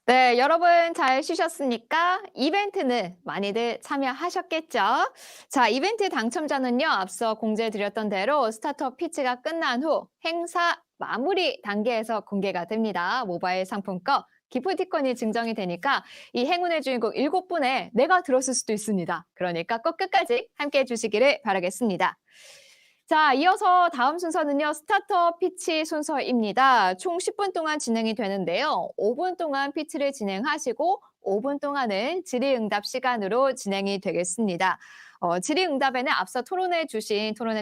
네, 여러분 잘 쉬셨습니까? 이벤트는 많이들 참여하셨겠죠? 자, 이벤트 당첨자는요, 앞서 공지해드렸던 대로 스타트업 피치가 끝난 후 행사 마무리 단계에서 공개가 됩니다. 모바일 상품권, 기프티콘이 증정이 되니까 이 행운의 주인공 7분에 내가 들었을 수도 있습니다. 그러니까 꼭 끝까지 함께 해주시기를 바라겠습니다. 자, 이어서 다음 순서는요, 스타트업 피치 순서입니다. 총 10분 동안 진행이 되는데요. 5분 동안 피치를 진행하시고 5분 동안은 질의응답 시간으로 진행이 되겠습니다. 질의응답에는 앞서 토론에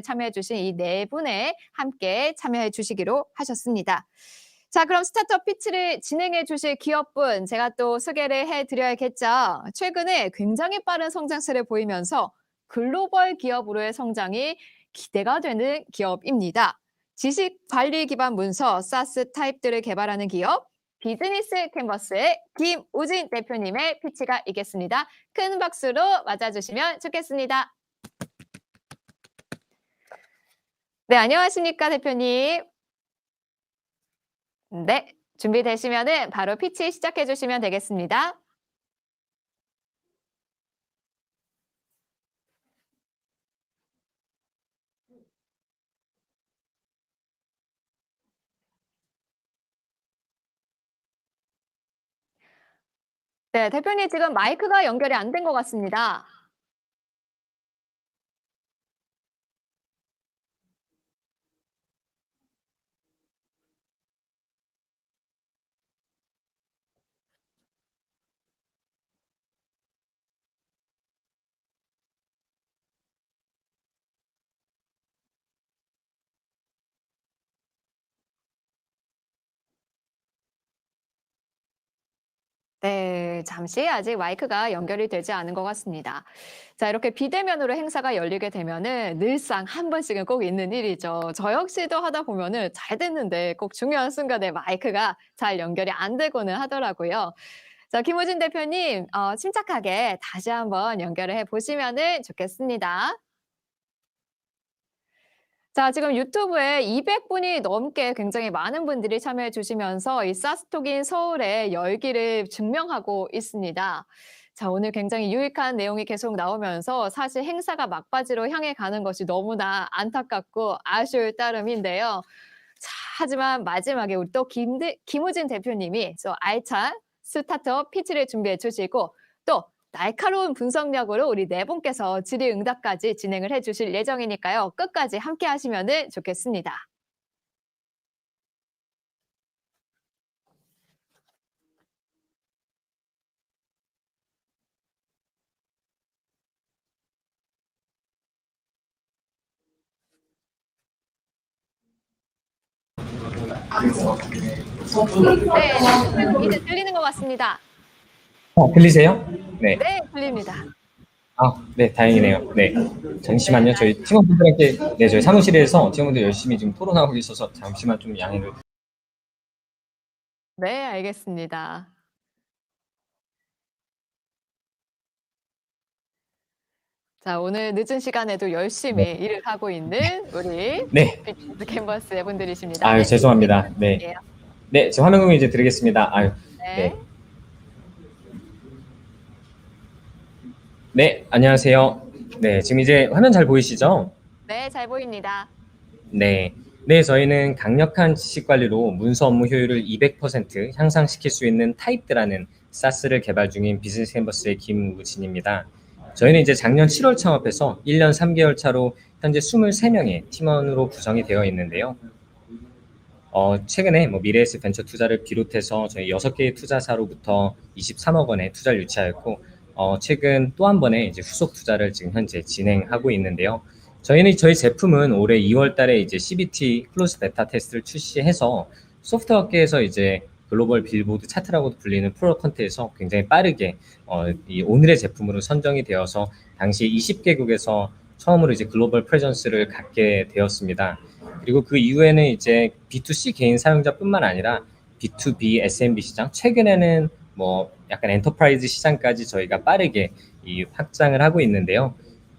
참여해 주신 이 네 분에 함께 참여해 주시기로 하셨습니다. 자, 그럼 스타트업 피치를 진행해 주실 기업분 제가 또 소개를 해드려야겠죠. 최근에 굉장히 빠른 성장세를 보이면서 글로벌 기업으로의 성장이 기대가 되는 기업입니다. 지식 관리 기반 문서 사스 타입들을 개발하는 기업 비즈니스 캔버스의 김우진 대표님의 피치가 있겠습니다. 큰 박수로 맞아주시면 좋겠습니다. 네, 안녕하십니까 대표님. 네, 준비되시면은 바로 피치 시작해 주시면 되겠습니다. 네, 대표님 지금 마이크가 연결이 안 된 것 같습니다. 네, 잠시 아직 마이크가 연결이 되지 않은 것 같습니다. 자, 이렇게 비대면으로 행사가 열리게 되면은 늘상 한 번씩은 꼭 있는 일이죠. 저 역시도 하다 보면은 잘 됐는데 꼭 중요한 순간에 마이크가 잘 연결이 안 되고는 하더라고요. 자, 김우진 대표님, 침착하게 다시 한번 연결을 해 보시면은 좋겠습니다. 자, 지금 유튜브에 200분이 넘게 굉장히 많은 분들이 참여해 주시면서 이 사스톡인 서울의 열기를 증명하고 있습니다. 자, 오늘 굉장히 유익한 내용이 계속 나오면서 사실 행사가 막바지로 향해 가는 것이 너무나 안타깝고 아쉬울 따름인데요. 자, 하지만 마지막에 우리 또 김우진 대표님이 또 알찬 스타트업 피치를 준비해 주시고 또 날카로운 분석력으로 우리 네 분께서 질의응답까지 진행을 해주실 예정이니까요. 끝까지 함께 하시면 좋겠습니다. 네, 이제 들리는 것 같습니다. 들리세요? 네. 네, 들립니다. 네, 다행이네요. 네. 잠시만요. 저희 팀원분들한테, 네, 저희 사무실에서 팀원분들 열심히 지금 토론하고 있어서 잠시만 좀 양해를. 네, 알겠습니다. 자, 오늘 늦은 시간에도 열심히 일을 하고 있는 우리 네. 비즈니스 캔버스의 분들이십니다. 아유, 죄송합니다. 네. 네, 지금 화면 공유 이제 드리겠습니다. 아유, 네. 네, 안녕하세요. 네, 지금 이제 화면 잘 보이시죠? 네, 잘 보입니다. 네. 네, 저희는 강력한 지식 관리로 문서 업무 효율을 200% 향상시킬 수 있는 타입드라는 사스를 개발 중인 비즈니스 캔버스의 김우진입니다. 저희는 이제 작년 7월 창업해서 1년 3개월 차로 현재 23명의 팀원으로 구성이 되어 있는데요. 최근에 미래에셋 벤처 투자를 비롯해서 저희 6개의 투자사로부터 23억 원의 투자를 유치하였고, 최근 또 한 번의 이제 후속 투자를 지금 현재 진행하고 있는데요. 저희 제품은 올해 2월 달에 이제 CBT 클로즈 베타 테스트를 출시해서 소프트웨어계에서 이제 글로벌 빌보드 차트라고도 불리는 프로컨트에서 굉장히 빠르게 이 오늘의 제품으로 선정이 되어서 당시 20개국에서 처음으로 이제 글로벌 프레전스를 갖게 되었습니다. 그리고 그 이후에는 이제 B2C 개인 사용자뿐만 아니라 B2B SMB 시장, 최근에는 약간 엔터프라이즈 시장까지 저희가 빠르게 이 확장을 하고 있는데요.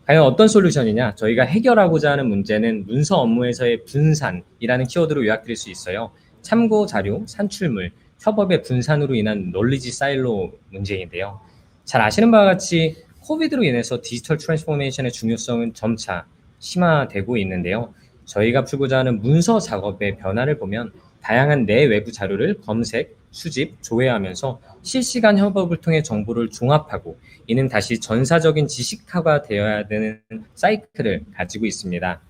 과연 어떤 솔루션이냐? 저희가 해결하고자 하는 문제는 문서 업무에서의 분산이라는 키워드로 요약드릴 수 있어요. 참고 자료, 산출물, 협업의 분산으로 인한 널리지 사일로 문제인데요. 잘 아시는 바와 같이 코비드로 인해서 디지털 트랜스포메이션의 중요성은 점차 심화되고 있는데요. 저희가 풀고자 하는 문서 작업의 변화를 보면 다양한 내외부 자료를 검색, 수집, 조회하면서 실시간 협업을 통해 정보를 종합하고 이는 다시 전사적인 지식화가 되어야 되는 사이클을 가지고 있습니다.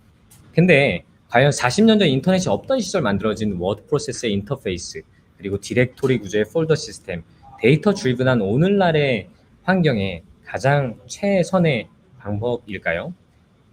근데 과연 40년 전 인터넷이 없던 시절 만들어진 워드 프로세스의 인터페이스, 그리고 디렉토리 구조의 폴더 시스템, 데이터 드리븐한 오늘날의 환경에 가장 최선의 방법일까요?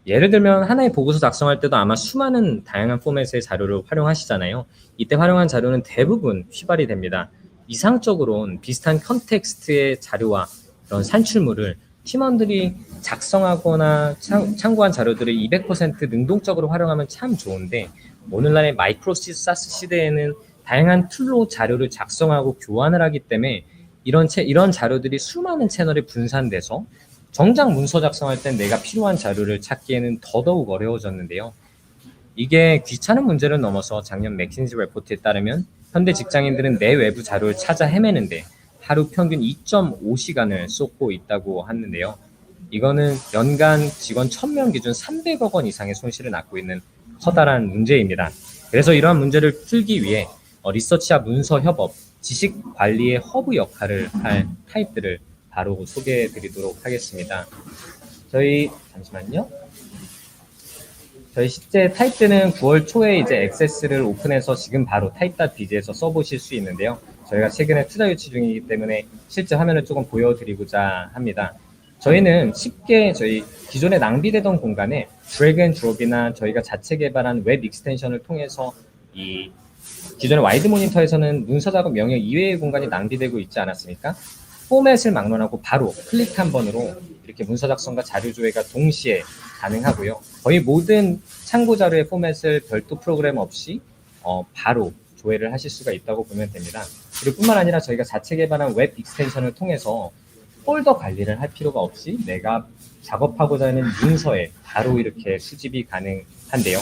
예를 들면 하나의 보고서 작성할 때도 아마 수많은 다양한 포맷의 자료를 활용하시잖아요. 이때 활용한 자료는 대부분 휘발이 됩니다. 이상적으로는 비슷한 컨텍스트의 자료와 그런 산출물을 팀원들이 작성하거나 참고한 자료들을 200% 능동적으로 활용하면 참 좋은데 오늘날의 마이크로사스 시대에는 다양한 툴로 자료를 작성하고 교환을 하기 때문에 이런 자료들이 수많은 채널에 분산돼서 정작 문서 작성할 땐 내가 필요한 자료를 찾기에는 더더욱 어려워졌는데요. 이게 귀찮은 문제를 넘어서 작년 맥킨지 레포트에 따르면 현대 직장인들은 내외부 자료를 찾아 헤매는데 하루 평균 2.5시간을 쏟고 있다고 하는데요. 이거는 연간 직원 1000명 기준 300억 원 이상의 손실을 낳고 있는 커다란 문제입니다. 그래서 이러한 문제를 풀기 위해 리서치와 문서 협업, 지식 관리의 허브 역할을 할 타입들을 바로 소개해 드리도록 하겠습니다. 잠시만요. 저희 실제 타입들은 9월 초에 이제 액세스를 오픈해서 지금 바로 타입.bg에서 써보실 수 있는데요. 저희가 최근에 투자 유치 중이기 때문에 실제 화면을 조금 보여드리고자 합니다. 저희는 쉽게 저희 기존에 낭비되던 공간에 드래그 앤 드롭이나 저희가 자체 개발한 웹 익스텐션을 통해서 이 기존의 와이드 모니터에서는 문서 작업 영역 이외의 공간이 낭비되고 있지 않았습니까? 포맷을 막론하고 바로 클릭 한 번으로 이렇게 문서 작성과 자료 조회가 동시에 가능하고요. 거의 모든 참고 자료의 포맷을 별도 프로그램 없이 바로 조회를 하실 수가 있다고 보면 됩니다. 그리고 뿐만 아니라 저희가 자체 개발한 웹 익스텐션을 통해서 폴더 관리를 할 필요가 없이 내가 작업하고자 하는 문서에 바로 이렇게 수집이 가능한데요.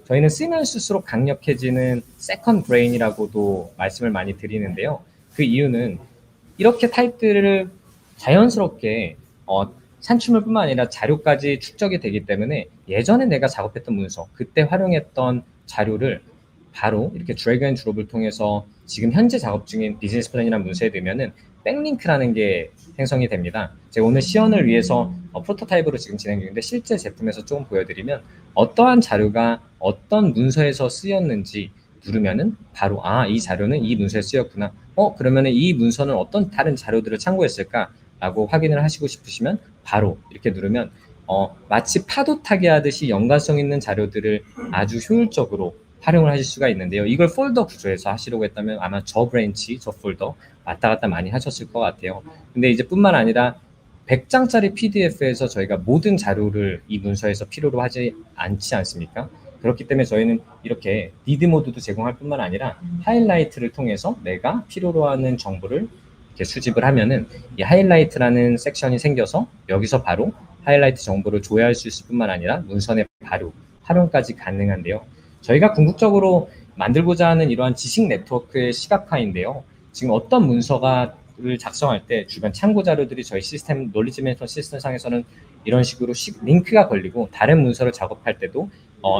저희는 쓰면 쓸수록 강력해지는 세컨드 브레인이라고도 말씀을 많이 드리는데요. 그 이유는 이렇게 타입들을 자연스럽게 산출물뿐만 아니라 자료까지 축적이 되기 때문에 예전에 내가 작업했던 문서, 그때 활용했던 자료를 바로 이렇게 드래그 앤 드롭을 통해서 지금 현재 작업 중인 비즈니스 플랜이라는 문서에 넣으면은 백링크라는 게 생성이 됩니다. 제가 오늘 시연을 위해서 프로토타입으로 지금 진행 중인데 실제 제품에서 조금 보여드리면 어떠한 자료가 어떤 문서에서 쓰였는지 누르면은 바로 이 자료는 이 문서에 쓰였구나. 그러면은 이 문서는 어떤 다른 자료들을 참고했을까라고 확인을 하시고 싶으시면 바로 이렇게 누르면 마치 파도 타기 하듯이 연관성 있는 자료들을 아주 효율적으로 활용을 하실 수가 있는데요. 이걸 폴더 구조에서 하시려고 했다면 아마 저 브랜치, 저 폴더 왔다 갔다 많이 하셨을 것 같아요. 근데 이제 뿐만 아니라 100장짜리 PDF에서 저희가 모든 자료를 이 문서에서 필요로 하지 않지 않습니까? 그렇기 때문에 저희는 이렇게 리드 모드도 제공할 뿐만 아니라 하이라이트를 통해서 내가 필요로 하는 정보를 이렇게 수집을 하면은 이 하이라이트라는 섹션이 생겨서 여기서 바로 하이라이트 정보를 조회할 수 있을 뿐만 아니라 문서 내 바로 활용까지 가능한데요. 저희가 궁극적으로 만들고자 하는 이러한 지식 네트워크의 시각화인데요. 지금 어떤 문서를 작성할 때 주변 참고 자료들이 저희 시스템, 놀리지 매니지먼트 시스템 상에서는 이런 식으로 링크가 걸리고 다른 문서를 작업할 때도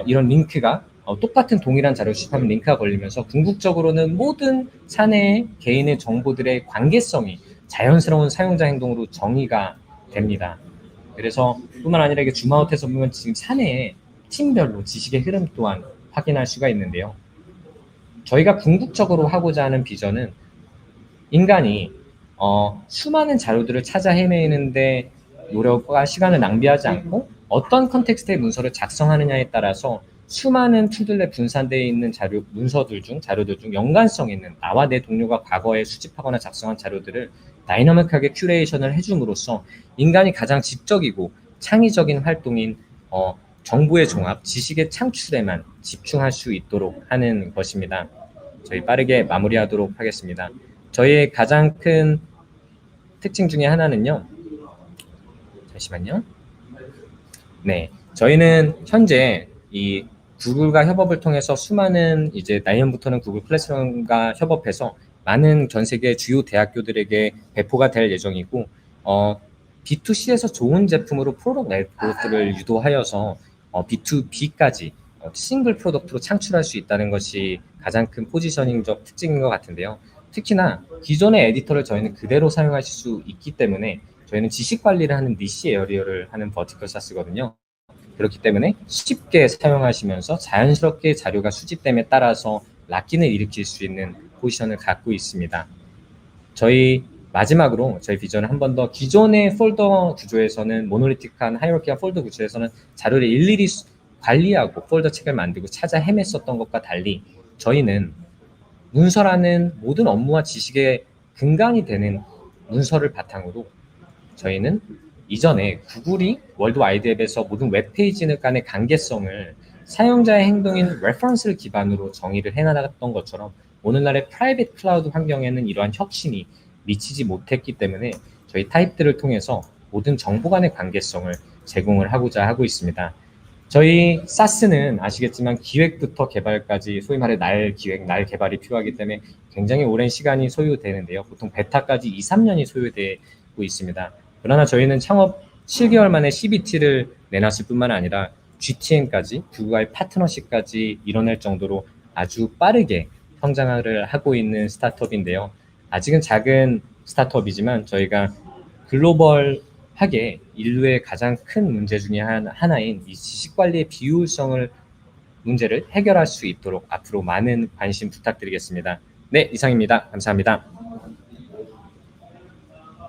이런 링크가 똑같은 동일한 자료를 수집하면 링크가 걸리면서 궁극적으로는 모든 사내의 개인의 정보들의 관계성이 자연스러운 사용자 행동으로 정의가 됩니다. 그래서 뿐만 아니라 이게 줌아웃해서 보면 지금 사내의 팀별로 지식의 흐름 또한 확인할 수가 있는데요. 저희가 궁극적으로 하고자 하는 비전은 인간이 수많은 자료들을 찾아 헤매는데 노력과 시간을 낭비하지 않고 어떤 컨텍스트의 문서를 작성하느냐에 따라서 수많은 툴들에 분산되어 있는 자료들 중 연관성 있는 나와 내 동료가 과거에 수집하거나 작성한 자료들을 다이너믹하게 큐레이션을 해줌으로써 인간이 가장 지적이고 창의적인 활동인 정보의 종합, 지식의 창출에만 집중할 수 있도록 하는 것입니다. 저희 빠르게 마무리하도록 하겠습니다. 저희의 가장 큰 특징 중에 하나는요. 잠시만요. 네, 저희는 현재 이 구글과 협업을 통해서 수많은 이제 내년부터는 구글 클래스룸과 협업해서 많은 전 세계 주요 대학교들에게 배포가 될 예정이고, B2C에서 좋은 제품으로 프로덕트 넷워크를 유도하여서 B2B까지 싱글 프로덕트로 창출할 수 있다는 것이 가장 큰 포지셔닝적 특징인 것 같은데요. 특히나 기존의 에디터를 저희는 그대로 사용하실 수 있기 때문에 저희는 지식 관리를 하는 니시 에어리어를 하는 버티컬 사스거든요. 그렇기 때문에 쉽게 사용하시면서 자연스럽게 자료가 수집됨에 따라서 락인을 일으킬 수 있는 포지션을 갖고 있습니다. 저희 마지막으로 저희 비전을 한 번 더, 기존의 폴더 구조에서는 모노리틱한 하이어라키한 폴더 구조에서는 자료를 일일이 관리하고 폴더 책을 만들고 찾아 헤맸었던 것과 달리 저희는 문서라는 모든 업무와 지식의 근간이 되는 문서를 바탕으로 저희는 이전에 구글이 월드 와이드 웹에서 모든 웹페이지 간의 관계성을 사용자의 행동인 레퍼런스를 기반으로 정의를 해나갔던 것처럼 오늘날의 프라이빗 클라우드 환경에는 이러한 혁신이 미치지 못했기 때문에 저희 타입들을 통해서 모든 정보 간의 관계성을 제공을 하고자 하고 있습니다. 저희 사스는 아시겠지만 기획부터 개발까지 소위 말해 날 기획, 날 개발이 필요하기 때문에 굉장히 오랜 시간이 소요되는데요. 보통 베타까지 2, 3년이 소요되고 있습니다. 그러나 저희는 창업 7개월 만에 CBT를 내놨을 뿐만 아니라 GTM까지, 구글과의 파트너십까지 이뤄낼 정도로 아주 빠르게 성장을 하고 있는 스타트업인데요. 아직은 작은 스타트업이지만 저희가 글로벌하게 인류의 가장 큰 문제 중에 하나인 이 지식관리의 비효율성을 문제를 해결할 수 있도록 앞으로 많은 관심 부탁드리겠습니다. 네, 이상입니다. 감사합니다.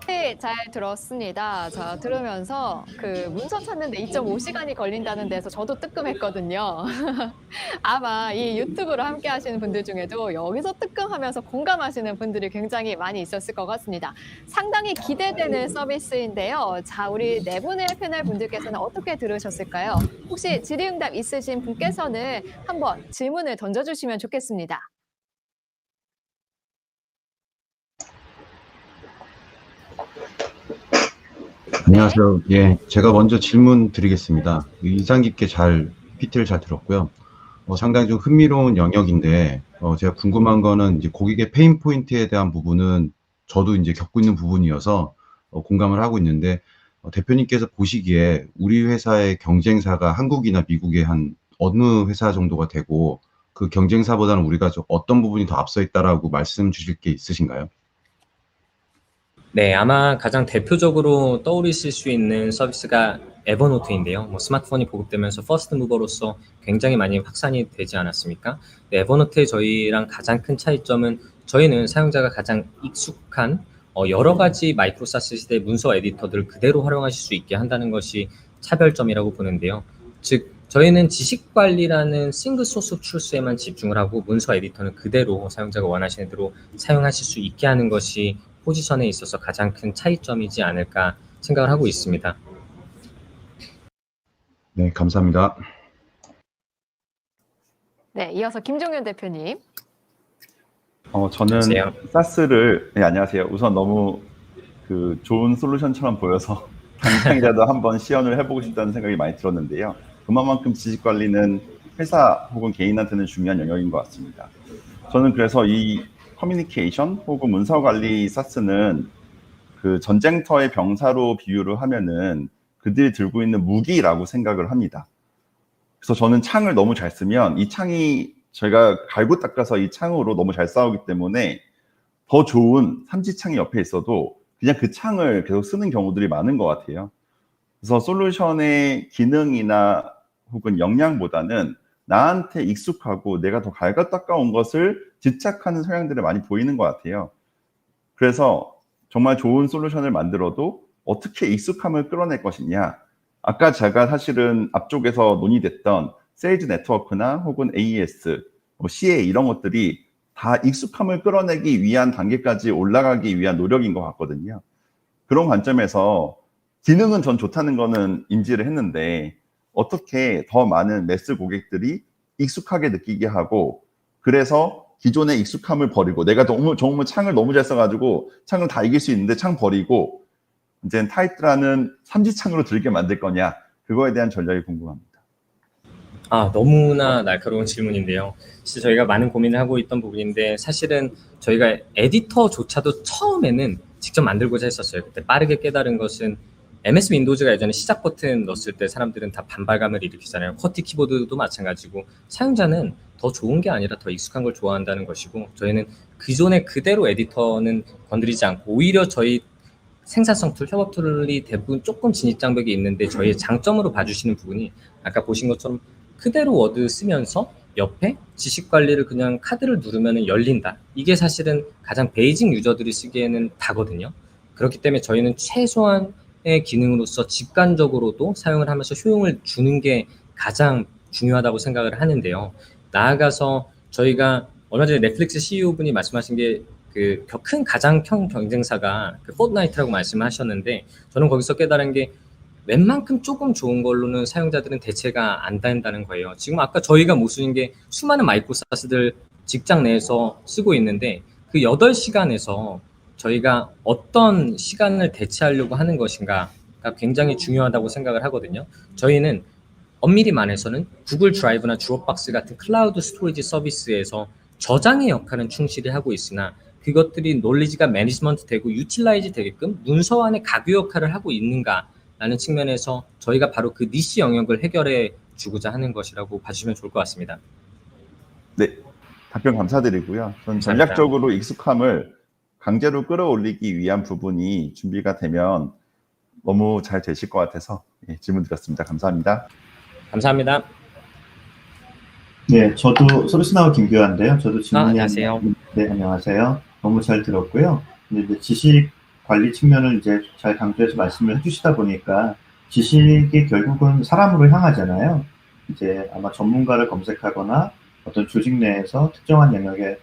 네, 잘 들었습니다. 자, 들으면서 그 문서 찾는데 2.5시간이 걸린다는 데서 저도 뜨끔했거든요. 아마 이 유튜브로 함께 하시는 분들 중에도 여기서 뜨끔하면서 공감하시는 분들이 굉장히 많이 있었을 것 같습니다. 상당히 기대되는 서비스인데요. 자, 우리 네 분의 패널 분들께서는 어떻게 들으셨을까요? 혹시 질의응답 있으신 분께서는 한번 질문을 던져주시면 좋겠습니다. 안녕하세요. 예, 제가 먼저 질문 드리겠습니다. 인상 깊게 PT를 잘 들었고요. 상당히 좀 흥미로운 영역인데, 제가 궁금한 거는 이제 고객의 페인 포인트에 대한 부분은 저도 이제 겪고 있는 부분이어서 공감을 하고 있는데, 대표님께서 보시기에 우리 회사의 경쟁사가 한국이나 미국의 한 어느 회사 정도가 되고, 그 경쟁사보다는 우리가 좀 어떤 부분이 더 앞서 있다라고 말씀 주실 게 있으신가요? 네, 아마 가장 대표적으로 떠오르실 수 있는 서비스가 에버노트인데요. 스마트폰이 보급되면서 퍼스트 무버로서 굉장히 많이 확산이 되지 않았습니까? 네, 에버노트의 저희랑 가장 큰 차이점은 저희는 사용자가 가장 익숙한 여러 가지 마이크로사스 시대의 문서 에디터들을 그대로 활용하실 수 있게 한다는 것이 차별점이라고 보는데요. 즉, 저희는 지식관리라는 싱글 소스 출수에만 집중을 하고 문서 에디터는 그대로 사용자가 원하시는 대로 사용하실 수 있게 하는 것이 포지션에 있어서 가장 큰 차이점이지 않을까 생각을 하고 있습니다. 네, 감사합니다. 네, 이어서 김종윤 대표님. 저는 안녕하세요. 사스를, 네, 안녕하세요. 우선 너무 좋은 솔루션처럼 보여서 당장이라도 한번 시연을 해보고 싶다는 생각이 많이 들었는데요. 그만큼 지식관리는 회사 혹은 개인한테는 중요한 영역인 것 같습니다. 저는 그래서 이 커뮤니케이션 혹은 문서관리 사스는 그 전쟁터의 병사로 비유를 하면은 그들이 들고 있는 무기라고 생각을 합니다. 그래서 저는 창을 너무 잘 쓰면 이 창이 저희가 갈고 닦아서 이 창으로 너무 잘 싸우기 때문에 더 좋은 삼지창이 옆에 있어도 그냥 그 창을 계속 쓰는 경우들이 많은 것 같아요. 그래서 솔루션의 기능이나 혹은 역량보다는 나한테 익숙하고 내가 더 갈고 닦아온 것을 집착하는 성향들이 많이 보이는 것 같아요. 그래서 정말 좋은 솔루션을 만들어도 어떻게 익숙함을 끌어낼 것이냐. 아까 제가 사실은 앞쪽에서 논의됐던 세일즈 네트워크나 혹은 AES, CA 이런 것들이 다 익숙함을 끌어내기 위한 단계까지 올라가기 위한 노력인 것 같거든요. 그런 관점에서 기능은 전 좋다는 거는 인지를 했는데 어떻게 더 많은 매스 고객들이 익숙하게 느끼게 하고 그래서 기존의 익숙함을 버리고 내가 정말 창을 너무 잘 써가지고 창을 다 이길 수 있는데 창 버리고 이제 타이트라는 삼지창으로 들게 만들 거냐 그거에 대한 전략이 궁금합니다. 너무나 날카로운 질문인데요. 진짜 저희가 많은 고민을 하고 있던 부분인데 사실은 저희가 에디터조차도 처음에는 직접 만들고자 했었어요. 그때 빠르게 깨달은 것은 MS 윈도우즈가 예전에 시작 버튼 넣었을 때 사람들은 다 반발감을 일으키잖아요. 커티 키보드도 마찬가지고 사용자는 더 좋은 게 아니라 더 익숙한 걸 좋아한다는 것이고 저희는 기존의 그대로 에디터는 건드리지 않고 오히려 저희 생산성 툴, 협업 툴이 대부분 조금 진입 장벽이 있는데 저희의 장점으로 봐주시는 부분이 아까 보신 것처럼 그대로 워드 쓰면서 옆에 지식 관리를 그냥 카드를 누르면 열린다. 이게 사실은 가장 베이직 유저들이 쓰기에는 다거든요. 그렇기 때문에 저희는 최소한의 기능으로서 직관적으로도 사용을 하면서 효용을 주는 게 가장 중요하다고 생각을 하는데요. 나아가서 저희가 얼마 전에 넷플릭스 CEO분이 말씀하신 게 그 큰 가장 큰 경쟁사가 그 포트나이트라고 말씀하셨는데 저는 거기서 깨달은 게 웬만큼 조금 좋은 걸로는 사용자들은 대체가 안 된다는 거예요. 지금 아까 저희가 못 쓰는 게 수많은 마이크로사스들 직장 내에서 쓰고 있는데 그 8시간에서 저희가 어떤 시간을 대체하려고 하는 것인가가 굉장히 중요하다고 생각을 하거든요. 저희는 엄밀히 말해서는 구글 드라이브나 드롭박스 같은 클라우드 스토리지 서비스에서 저장의 역할은 충실히 하고 있으나 그것들이 논리지가 매니지먼트 되고 유틸라이즈 되게끔 문서 안에 가교 역할을 하고 있는가라는 측면에서 저희가 바로 그 니시 영역을 해결해 주고자 하는 것이라고 봐주시면 좋을 것 같습니다. 네, 답변 감사드리고요. 전 감사합니다. 전략적으로 익숙함을 강제로 끌어올리기 위한 부분이 준비가 되면 너무 잘 되실 것 같아서 질문 드렸습니다. 감사합니다. 감사합니다. 네, 저도 서비스나우 김규환인데요. 저도 질문이 안녕하세요. 네, 안녕하세요. 너무 잘 들었고요. 근데 이제 지식 관리 측면을 이제 잘 강조해서 말씀을 해주시다 보니까 지식이 결국은 사람으로 향하잖아요. 이제 아마 전문가를 검색하거나 어떤 조직 내에서 특정한 영역의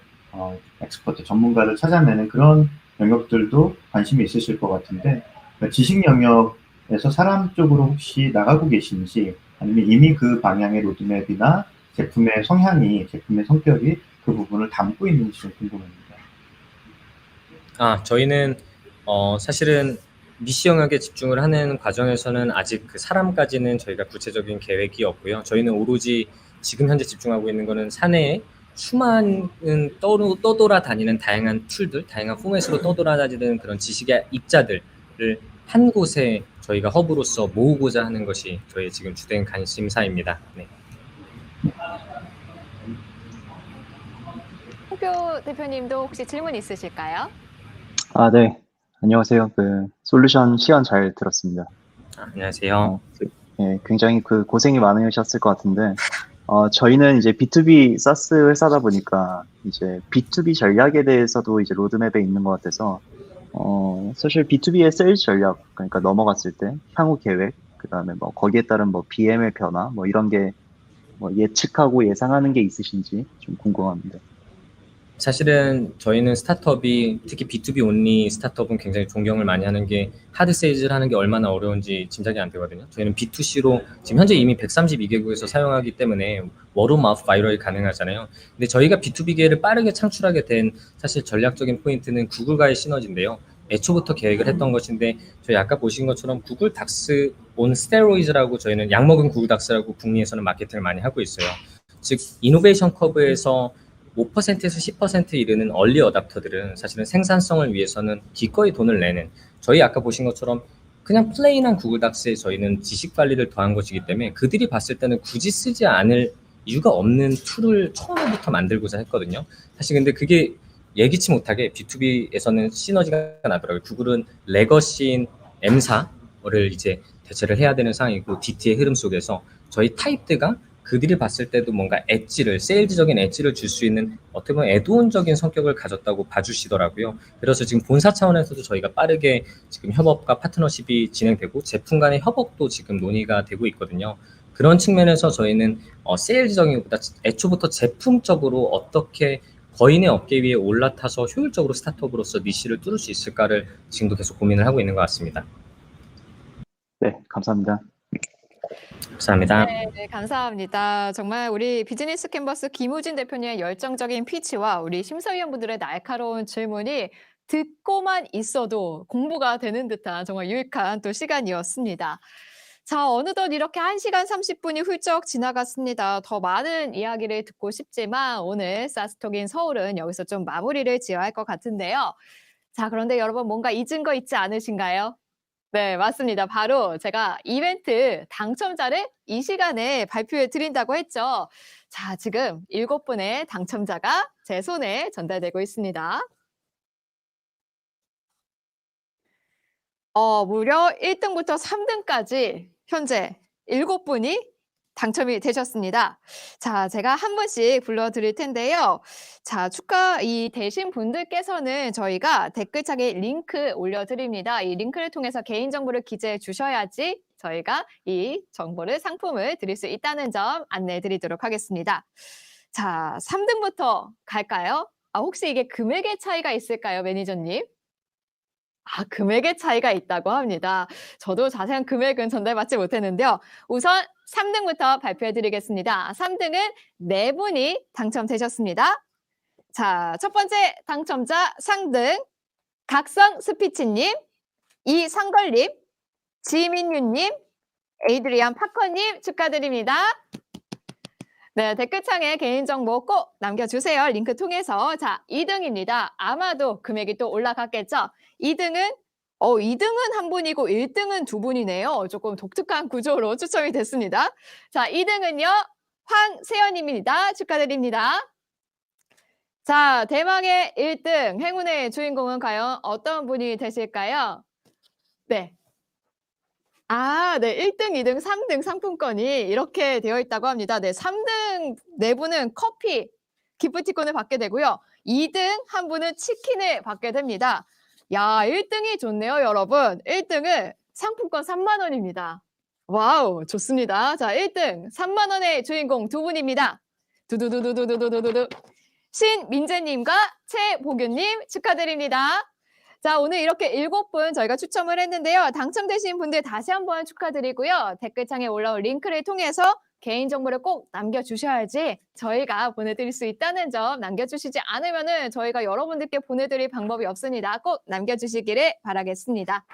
엑스퍼트, 전문가를 찾아내는 그런 영역들도 관심이 있으실 것 같은데 그러니까 지식 영역에서 사람 쪽으로 혹시 나가고 계신지 아니면 이미 그 방향의 로드맵이나 제품의 성향이, 제품의 성격이 그 부분을 담고 있는지 좀 궁금합니다. 저희는 사실은 니시 영역에 집중을 하는 과정에서는 아직 그 사람까지는 저희가 구체적인 계획이 없고요. 저희는 오로지 지금 현재 집중하고 있는 거는 사내에 수많은 떠돌아다니는 다양한 툴들, 다양한 포맷으로 떠돌아다니는 그런 지식의 입자들을 한 곳에 저희가 허브로서 모으고자 하는 것이 저희의 지금 주된 관심사입니다. 네. 홍표 대표님도 혹시 질문 있으실까요? 네. 안녕하세요. 솔루션 시연 잘 들었습니다. 안녕하세요. 예, 굉장히 고생이 많으셨을 것 같은데, 저희는 이제 B2B SaaS 회사다 보니까, 이제 B2B 전략에 대해서도 이제 로드맵에 있는 것 같아서, 사실 B2B의 세일즈 전략, 그러니까 넘어갔을 때, 향후 계획, 그 다음에 거기에 따른 BM의 변화, 이런 게 예측하고 예상하는 게 있으신지 좀 궁금합니다. 사실은 저희는 스타트업이 특히 B2B 온리 스타트업은 굉장히 존경을 많이 하는 게 하드 세일즈를 하는 게 얼마나 어려운지 짐작이 안 되거든요. 저희는 B2C로 지금 현재 이미 132개국에서 사용하기 때문에 워드 오브 마우스 바이럴이 가능하잖아요. 근데 저희가 B2B계를 빠르게 창출하게 된 사실 전략적인 포인트는 구글과의 시너지인데요. 애초부터 계획을 했던 것인데 저희 아까 보신 것처럼 구글 닥스 온 스테로이드라고 저희는 약 먹은 구글 닥스라고 북미에서는 마케팅을 많이 하고 있어요. 즉 이노베이션 커브에서 5%에서 10% 이르는 얼리 어답터들은 사실은 생산성을 위해서는 기꺼이 돈을 내는 저희 아까 보신 것처럼 그냥 플레인한 구글 닥스에 저희는 지식 관리를 더한 것이기 때문에 그들이 봤을 때는 굳이 쓰지 않을 이유가 없는 툴을 처음부터 만들고자 했거든요. 사실 근데 그게 예기치 못하게 B2B에서는 시너지가 나더라고요. 구글은 레거시인 M사를 이제 대체를 해야 되는 상황이고 DT의 흐름 속에서 저희 타입드가 그들이 봤을 때도 뭔가 엣지를, 세일즈적인 엣지를 줄 수 있는 어떻게 보면 애드온적인 성격을 가졌다고 봐주시더라고요. 그래서 지금 본사 차원에서도 저희가 빠르게 지금 협업과 파트너십이 진행되고 제품 간의 협업도 지금 논의가 되고 있거든요. 그런 측면에서 저희는 세일즈적인 것보다 애초부터 제품적으로 어떻게 거인의 어깨 위에 올라타서 효율적으로 스타트업으로서 니시를 뚫을 수 있을까를 지금도 계속 고민을 하고 있는 것 같습니다. 네, 감사합니다. 감사합니다. 네, 감사합니다. 정말 우리 비즈니스 캔버스 김우진 대표님의 열정적인 피치와 우리 심사위원분들의 날카로운 질문이 듣고만 있어도 공부가 되는 듯한 정말 유익한 또 시간이었습니다. 자, 어느덧 이렇게 1시간 30분이 훌쩍 지나갔습니다. 더 많은 이야기를 듣고 싶지만 오늘 사스톡인 서울은 여기서 좀 마무리를 지어야 할 것 같은데요. 자, 그런데 여러분 뭔가 잊은 거 있지 않으신가요? 네, 맞습니다. 바로 제가 이벤트 당첨자를 이 시간에 발표해 드린다고 했죠. 자, 지금 7분의 당첨자가 제 손에 전달되고 있습니다. 무려 1등부터 3등까지 현재 7분이 당첨이 되셨습니다. 자, 제가 한 분씩 불러드릴 텐데요. 자, 이 되신 분들께서는 저희가 댓글창에 링크 올려드립니다. 이 링크를 통해서 개인정보를 기재해 주셔야지 저희가 이 정보를, 상품을 드릴 수 있다는 점 안내해 드리도록 하겠습니다. 자, 3등부터 갈까요? 혹시 이게 금액의 차이가 있을까요, 매니저님? 금액의 차이가 있다고 합니다. 저도 자세한 금액은 전달받지 못했는데요. 우선 3등부터 발표해 드리겠습니다. 3등은 4분이 당첨되셨습니다. 자, 첫 번째 당첨자 상등 각성 스피치님, 이상걸님, 지민유님, 에이드리안 파커님 축하드립니다. 네, 댓글창에 개인정보 꼭 남겨주세요. 링크 통해서. 자, 2등입니다. 아마도 금액이 또 올라갔겠죠? 2등은 한 분이고 1등은 두 분이네요. 조금 독특한 구조로 추첨이 됐습니다. 자, 2등은요. 황세연입니다. 축하드립니다. 자, 대망의 1등 행운의 주인공은 과연 어떤 분이 되실까요? 네. 네. 1등, 2등, 3등 상품권이 이렇게 되어 있다고 합니다. 네, 3등 4분은 커피 기프티콘을 받게 되고요. 2등 한 분은 치킨을 받게 됩니다. 야, 1등이 좋네요, 여러분. 1등은 상품권 3만 원입니다. 와우, 좋습니다. 자, 1등 3만 원의 주인공 두 분입니다. 두두두두두두두두두. 신민재님과 최보균님 축하드립니다. 자, 오늘 이렇게 7분 저희가 추첨을 했는데요. 당첨되신 분들 다시 한번 축하드리고요. 댓글창에 올라올 링크를 통해서 개인정보를 꼭 남겨주셔야지 저희가 보내드릴 수 있다는 점, 남겨주시지 않으면은 저희가 여러분들께 보내드릴 방법이 없습니다. 꼭 남겨주시기를 바라겠습니다.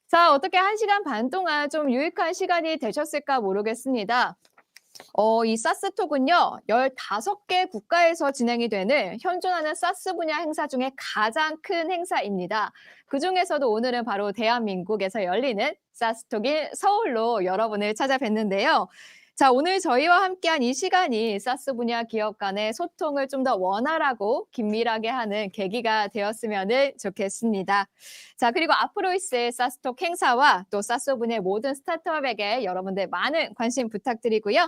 자, 어떻게 1시간 반 동안 좀 유익한 시간이 되셨을까 모르겠습니다. 이 사스톡은요, 15개 국가에서 진행이 되는 현존하는 사스 분야 행사 중에 가장 큰 행사입니다. 그중에서도 오늘은 바로 대한민국에서 열리는 사스톡인 서울로 여러분을 찾아뵀는데요. 자, 오늘 저희와 함께한 이 시간이 사스 분야 기업 간의 소통을 좀 더 원활하고 긴밀하게 하는 계기가 되었으면 좋겠습니다. 자, 그리고 앞으로 있을 사스톡 행사와 또 사스 분야의 모든 스타트업에게 여러분들 많은 관심 부탁드리고요.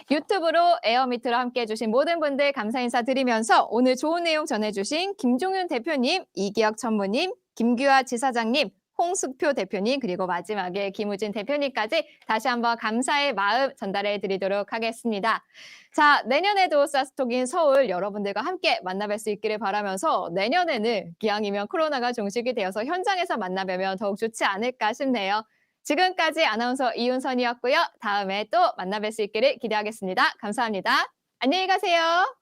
유튜브로 에어미트로 함께 해주신 모든 분들 감사 인사드리면서 오늘 좋은 내용 전해주신 김종윤 대표님, 이기혁 전무님, 김규하 지사장님, 홍숙표 대표님, 그리고 마지막에 김우진 대표님까지 다시 한번 감사의 마음 전달해 드리도록 하겠습니다. 자, 내년에도 사스톡인 서울 여러분들과 함께 만나뵐 수 있기를 바라면서 내년에는 기왕이면 코로나가 종식이 되어서 현장에서 만나뵈면 더욱 좋지 않을까 싶네요. 지금까지 아나운서 이윤선이었고요. 다음에 또 만나뵐 수 있기를 기대하겠습니다. 감사합니다. 안녕히 가세요.